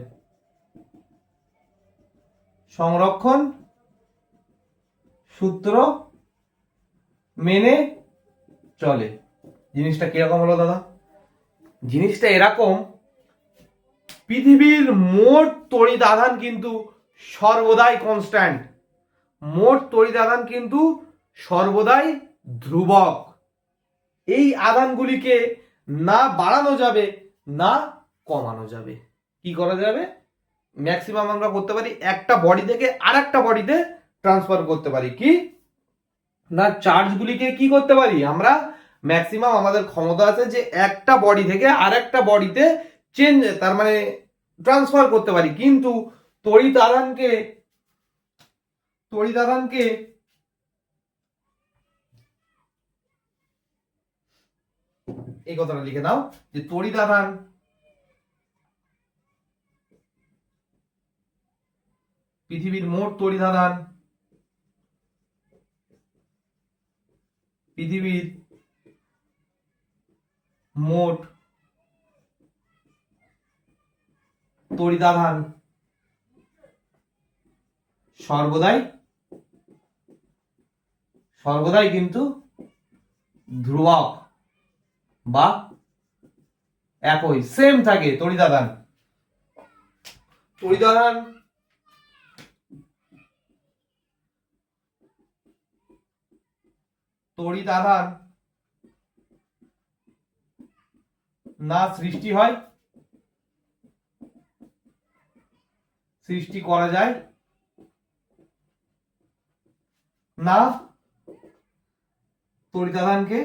সংরক্ষণ সূত্র মেনে চলে। জিনিসটা কিরকম হলো দাদা, জিনিসটা এরকম, পৃথিবীর মোট তড়িৎ আধান কিন্তু সর্বদাই কনস্ট্যান্ট, মোট তড়িৎ আধান কিন্তু সর্বদাই ধ্রুবক। এই আধানগুলিকে না বাড়ানো যাবে না কমানো যাবে। কি করা যাবে, ম্যাক্সিমাম আমরা করতে পারি একটা বডি থেকে আরেকটা বডিতে ট্রান্সফার করতে পারি। কি না, চার্জগুলিকে কি করতে পারি আমরা, ম্যাক্সিমাম আমাদের ক্ষমতা আছে যে একটা বডি থেকে আরেকটা বডিতে চেঞ্জ, তার মানে ট্রান্সফার করতে পারি। কিন্তু তড়িৎ আধানকে, তড়িৎ আধানকে এই কথাটা লিখে নাও যে তড়িৎ আধান পৃথিবীর মোট তড়িৎ আধান, পৃথিবীর মোট তড়িৎ আধান সর্বদাই, সর্বদাই কিন্তু ধ্রুবক বা একই, সেম থাকে তড়িৎ আধান। তড়িৎ আধান তড়িৎ আধান না সৃষ্টি হয়, সৃষ্টি করা যায়, না তড়িতাধানকে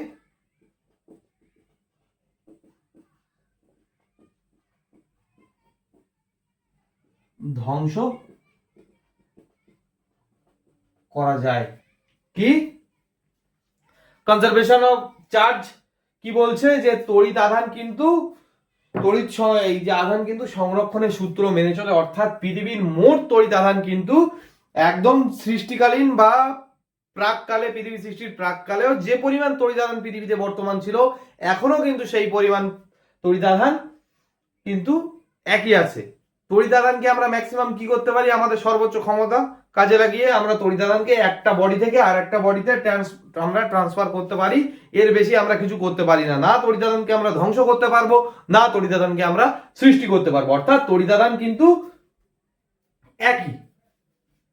ধ্বংস করা যায়। কি কনজারভেশন অফ চার্জ কি বলছে যে তড়িৎ আধান কিন্তু এই যে আধান কিন্তু সংরক্ষণের সূত্র মেনে চলে, অর্থাৎ পৃথিবীর মোট তড়িৎ আধান কিন্তু একদম সৃষ্টিকালীন বা প্রাককালে, পৃথিবী সৃষ্টির প্রাককালেও যে পরিমাণ তড়িৎ আধান পৃথিবীতে বর্তমান ছিল এখনো কিন্তু সেই পরিমাণ তড়িৎ আধান কিন্তু একই আছে। তড়িৎ আধানকে আমরা ম্যাক্সিমাম কি করতে পারি, আমাদের সর্বোচ্চ ক্ষমতা কাজে লাগিয়ে আমরা তড়িৎ আধানকে একটা বডি থেকে আর একটা বডিতে আমরা ট্রান্সফার করতে পারি, এর বেশি আমরা কিছু করতে পারি না। না তড়িৎ আধানকে আমরা ধ্বংস করতে পারবো, না তড়িৎ আধানকে আমরা সৃষ্টি করতে পারবো, অর্থাৎ তড়িৎ আধান কিন্তু একই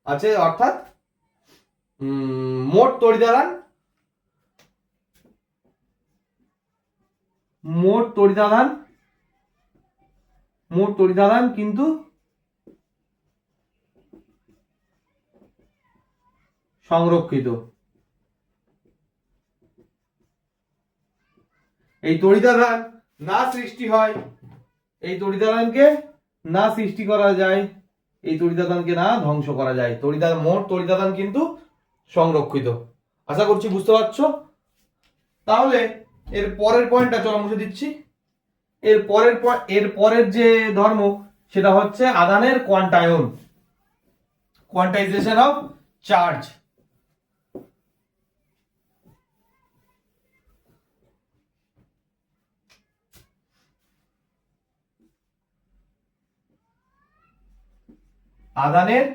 আছে। অর্থাৎ মোট তড়িৎ আধান কিন্তু সংরক্ষিত। এই তড়িৎ আধান না সৃষ্টি হয়, এই তড়িৎ আধানকে না সৃষ্টি করা যায়, এই তড়িৎ আধানকে না ধ্বংস করা যায়। মোট তড়িৎ আধান কিন্তু সংরক্ষিত। আশা করছি বুঝতে পারছো। তাহলে এর পরের পয়েন্টটা চলো মুছে দিচ্ছি। এর পরের যে ধর্ম সেটা হচ্ছে আধানের কোয়ান্টায়ন, কোয়ান্টাইজেশন অফ চার্জ। আধানের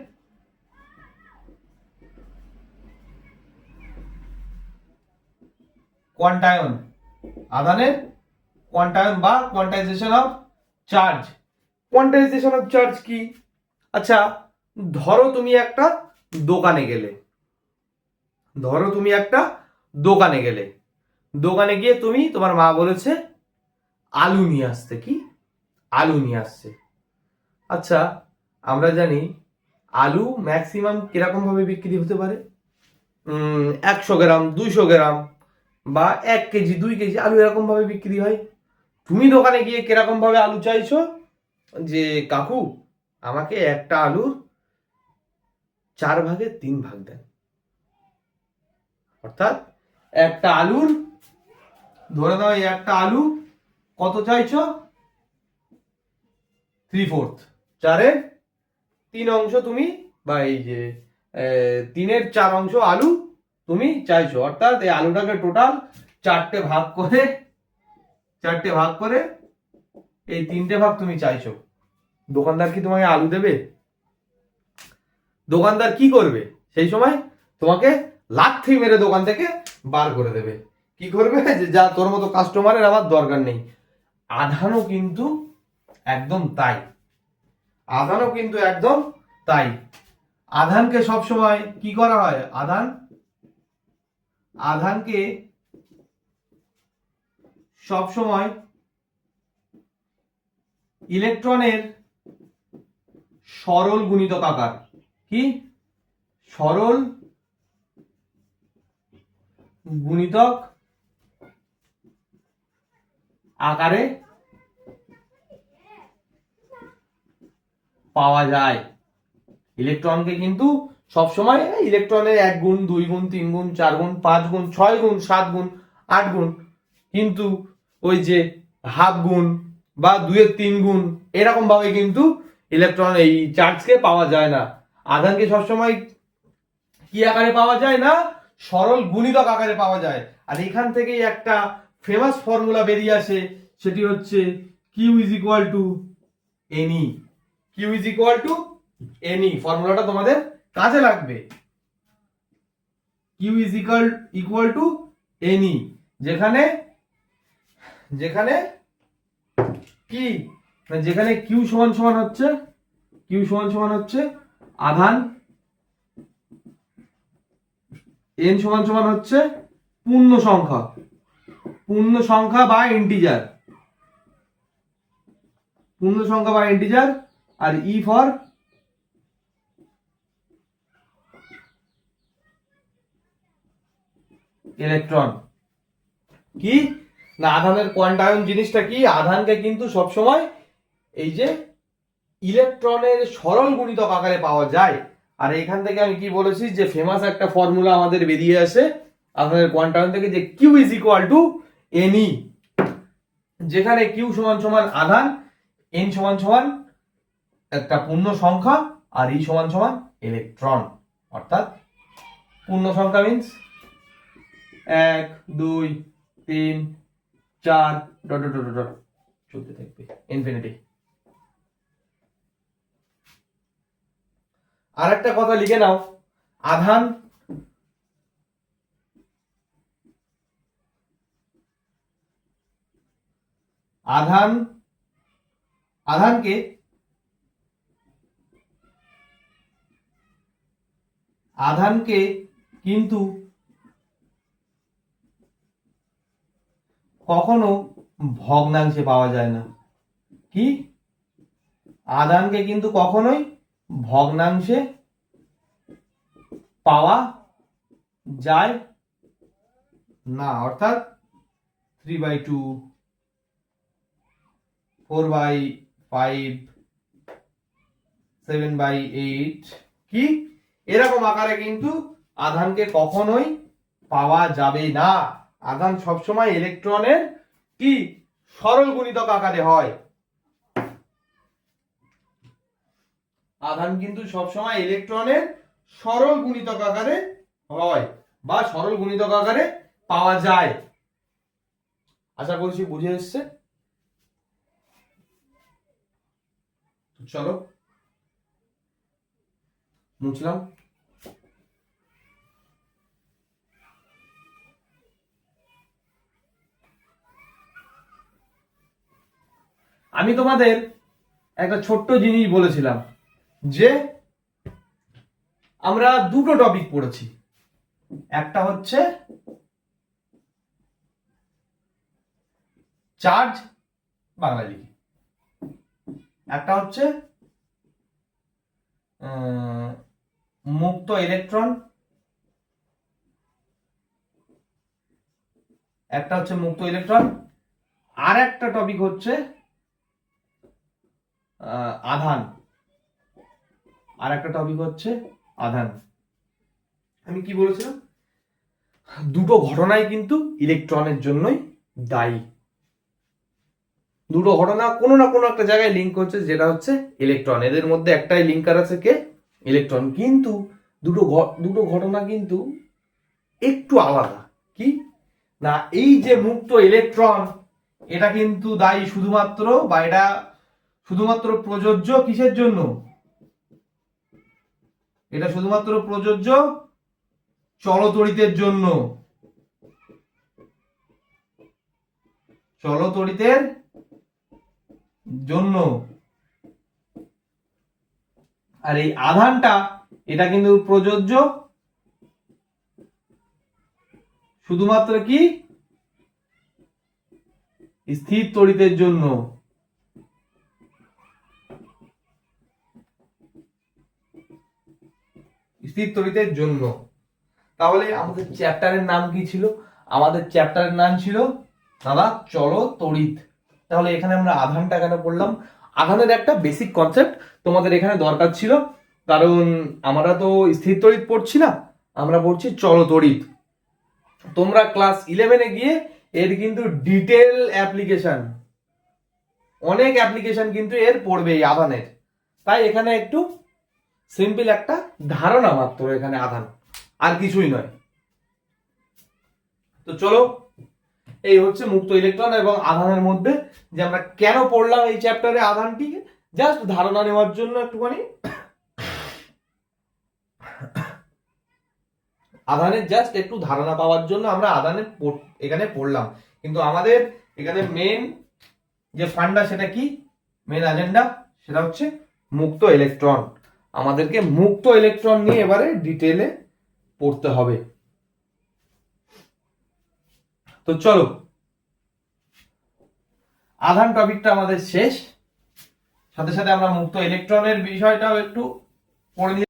কোয়ান্টায়ন, আধানের কোয়ান্টায়ন বা quantisation of charge. Quantisation of charge কি? আচ্ছা, ধরো তুমি একটা দোকানে গেলে, দোকানে গিয়ে তোমার মা বলেছে আলু নিয়ে আসতে। কি আলু নিয়ে আসছে। আচ্ছা, আমরা জানি আলু ম্যাক্সিমাম কিরকম ভাবে বিক্রি হতে পারে, 100 গ্রাম 200 গ্রাম বা 1 কেজি 2 কেজি আলু এরকম ভাবে বিক্রি হয়। তুমি দোকানে গিয়ে কিরকম ভাবে আলু চাইছো, যে কাকু আমাকে একটা আলুর 4 ভাগে 3 ভাগ দেন। অর্থাৎ একটা আলুর, ধরে নাও একটা আলু কত চাইছো, 3/4, 4-এর 3 অংশ তুমি, বা এই যে 3-এর 4 অংশ আলু তুমি চাইছো। অর্থাৎ এই আলুটাকে টোটাল 4টে ভাগ করে এই 3টে ভাগ তুমি চাইছো। দোকানদার কি তোমাকে আলু দেবে? দোকানদার কি করবে সেই সময়? তোমাকে লাথি মেরে দোকান থেকে বার করে দেবে। কি করবে, যে যা, তোর মতো কাস্টমারের আমার দরকার নেই। আধানও কিন্তু একদম তাই, আধানকে সবসময় কি করা হয়, আধানকে সবসময় ইলেকট্রনের সরল গুণিতক আকার, কি সরল গুণিতক আকারে পাওয়া যায়। ইলেকট্রনকে কিন্তু সবসময় ইলেকট্রনের 1 গুণ 2 গুণ 3 গুণ 4 গুণ 5 গুণ 6 গুণ 7 গুণ 8 গুণ, কিন্তু ওই যে হাফ গুণ বা 2-এর 3 গুণ এরকম ভাবে কিন্তু ইলেকট্রন এই চার্জকে পাওয়া যায় না। আধানকে সবসময় কি আকারে পাওয়া যায় না, সরল গুণিতক আকারে পাওয়া যায়। আর এখান থেকেই একটা ফেমাস ফর্মুলা বেরিয়ে আসে, সেটি হচ্ছে Q is equal to Ne। Q is equal to Ne ফর্মুলাটা তোমাদের কাজে লাগবে। Q is equal to Ne, যেখানে কি, যেখানে Q সমান সমান হচ্ছে আধান, N সমান সমান হচ্ছে পূর্ণ সংখ্যা বা ইন্টিজার, আর E ফর ইলেকট্রন। কি না আধানের কোয়ান্টায়ন জিনিসটা কি, আধানকে কিন্তু সবসময় এই যে ইলেকট্রনের সরল গুণিতক আকারে পাওয়া যায়। আর এখান থেকে আমি কি বলেছি যে ফেমাস একটা ফর্মুলা আমাদের বেরিয়ে আসে আধানের কোয়ান্টায়ন থেকে, যে কিউ ইজ ইকুয়াল টু এনই, যেখানে কিউ সমান সমান আধান, এন সমান সমান একটা পূর্ণ সংখ্যা, আর ই সমান সমান ইলেকট্রন। অর্থাৎ পূর্ণ সংখ্যা means 1 2 3 4 dot dot dot dot চলতে থাকবে ইনফিনিটি। আর একটা কথা লিখে নাও, আধান আধান আধানকে আধানকে কিন্তু কখনো ভগ্নাংশে পাওয়া যায় না। কি আধানকে কিন্তু কখনোই ভগ্নাংশে পাওয়া যায় না। অর্থাৎ 3/2 4/5 7/8 কি এরকম আকারে কিন্তু আধানকে কখনোই পাওয়া যাবে না। আধান সবসময় ইলেকট্রনের কি সরল গুণিতক আকারে হয়। আধান কিন্তু সবসময় ইলেকট্রনের সরল গুণিতক আকারে হয় বা সরল গুণিতক আকারে পাওয়া যায়। আশা করছি বুঝে এসছে। চলো মুছলাম। আমি তোমাদের একটা ছোট্ট জিনিস বলেছিলাম যে আমরা দুটো টপিক পড়েছি, একটা হচ্ছে চার্জ বাংলা লিখি, একটা হচ্ছে মুক্ত ইলেকট্রন, একটা হচ্ছে মুক্ত ইলেকট্রন, আর একটা টপিক হচ্ছে আধান, আর একটা টপিক হচ্ছে আধান। আমি কি বলেছিলাম, দুটো ঘটনাই কিন্তু ইলেকট্রনের জন্যই দায়ী। দুটো ঘটনা কোনো না কোনো একটা জায়গায় লিঙ্ক হচ্ছে, যেটা হচ্ছে ইলেকট্রন। এদের মধ্যে একটাই লিঙ্কার আছে, কে? ইলেকট্রন। কিন্তু দুটো ঘটনা কিন্তু একটু আলাদা। কি না এই যে মুক্ত ইলেকট্রন, এটা কিন্তু দায়ী শুধুমাত্র, বা এটা শুধুমাত্র প্রযোজ্য কিসের জন্য? এটা শুধুমাত্র প্রযোজ্য চলতড়িতের জন্য। চলতড়িতের জন্য। আর এই আধানটা এটা কিন্তু প্রযোজ্য শুধুমাত্র কি স্থির তড়িতের জন্য। স্থির তড়িতের জন্য। তাহলে আমাদের চ্যাপ্টারের নাম কি ছিল? আমাদের চ্যাপ্টারের নাম ছিল দাদা চলতড়িৎ। তাহলে এখানে আমরা আধানটা কেন পড়লাম? আধানের একটা বেসিক কনসেপ্ট তোমাদের এখানে দরকার ছিল, কারণ আমরা তো স্থির তড়িৎ পড়ছি না, আমরা পড়ছি চলতড়িৎ। তোমরা ক্লাস 11-এ গিয়ে এর কিন্তু ডিটেল অ্যাপ্লিকেশন, অনেক অ্যাপ্লিকেশন কিন্তু এর পড়বে এই আধানের। তাই এখানে একটু সিম্পল একটা ধারণা মাত্র এখানে আধান, আর কিছুই নয়। তো চলো, এই হচ্ছে মুক্ত ইলেকট্রন এবং আধানের মধ্যে যে আমরা কেন পড়লাম এই চ্যাপ্টারে আধানটি, জাস্ট ধারণা নেওয়ার জন্য একটুখানি আধানের জাস্ট একটু ধারণা পাওয়ার জন্য আমরা আধানের এখানে পড়লাম। কিন্তু আমাদের এখানে মেন যে ফান্ডা, সেটা কি? মেন এজেন্ডা সেটা হচ্ছে মুক্ত ইলেকট্রন। আমাদেরকে মুক্ত ইলেকট্রন নিয়ে এবারে ডিটেলে পড়তে হবে। তো চলো, আধান টপিকটা আমাদের শেষ, সাথে সাথে আমরা মুক্ত ইলেকট্রনের বিষয়টাও একটু পড়ে নিই।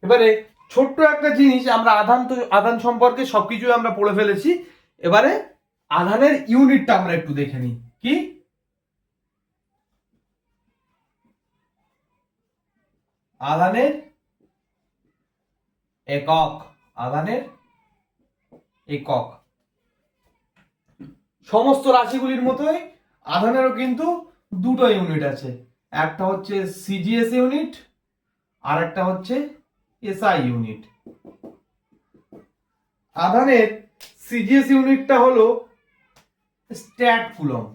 এবারে ছোট্ট একটা জিনিস, আমরা আধান সম্পর্কে সবকিছু আমরা পড়ে ফেলেছি। এবারে আধানের ইউনিটটা আমরা একটু দেখে নিই। কি আধানের একক, আধানের একক। সমস্ত রাশিগুলির মতোই আধানেরও কিন্তু দুটো ইউনিট আছে, একটা হচ্ছে সিজিএস ইউনিট আর একটা হচ্ছে এসআই ইউনিট। আধানের সিজিএস ইউনিটটা হলো স্ট্যাট কুলম,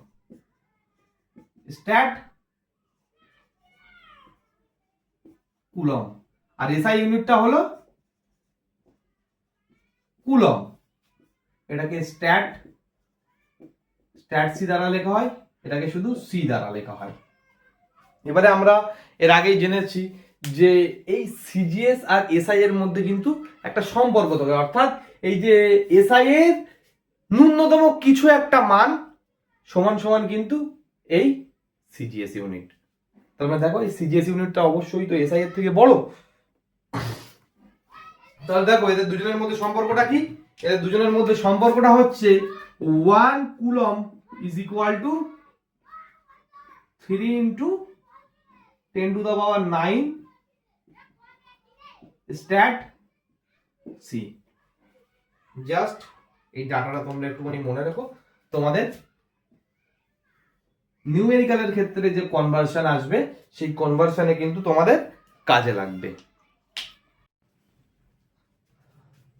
স্ট্যাট কুলম, আর এসআই ইউনিটটা হলো কুলম। এটাকে স্ট্যাট সি দ্বারা লেখা হয়, এটাকে শুধু সি দ্বারা লেখা হয়। এবারে আমরা এর আগেই জেনেছি যে এই সিজিএস আর এসআই এর মধ্যে কিন্তু একটা সম্পর্ক থাকে, অর্থাৎ এই যে এসআই এর ন্যূনতম কিছু একটা মান সমান সমান কিন্তু এই সিজিএস ইউনিট। তার মানে দেখো এই সিজিএস ইউনিটটা অবশ্যই তো এসআই এর থেকে বড়। তাহলে দেখো এদের দুজনের মধ্যে সম্পর্কটা কি, এদের দুজনের মধ্যে সম্পর্কটা হচ্ছে 1 coulomb is equal to 3 into 10⁹ stat C. Just এই ডাটাটা তোমরা একটুখানি মনে রাখো, তোমাদের নিউমেরিক্যালের ক্ষেত্রে যে কনভার্সন আসবে সেই কনভার্সনে কিন্তু তোমাদের কাজে লাগবে।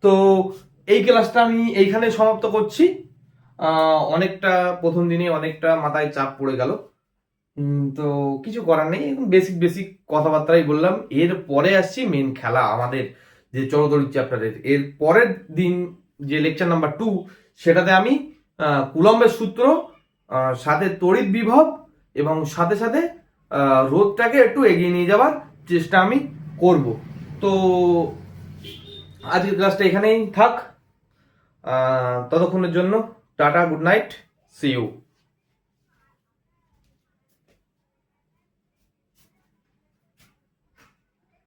তো এই ক্লাসটা আমি এইখানে সমাপ্ত করছি। অনেকটা প্রথম দিনে অনেকটা মাথায় চাপ পড়ে গেল, তো কিছু করার নেই, বেসিক বেসিক কথাবার্তাই বললাম। এর পরে আসছি মেন খেলা আমাদের যে চলতরিৎ চ্যাপ্টারের। এর পরের দিন যে লেকচার নাম্বার 2, সেটাতে আমি কুলম্বের সূত্র, সাথে তড়িৎ বিভব এবং সাথে সাথে রোধটাকে একটু এগিয়ে নিয়ে যাওয়ার চেষ্টা আমি করব। তো আজকের ক্লাসটা এখানেই থাক, ততক্ষণের জন্য tata, good night, see you.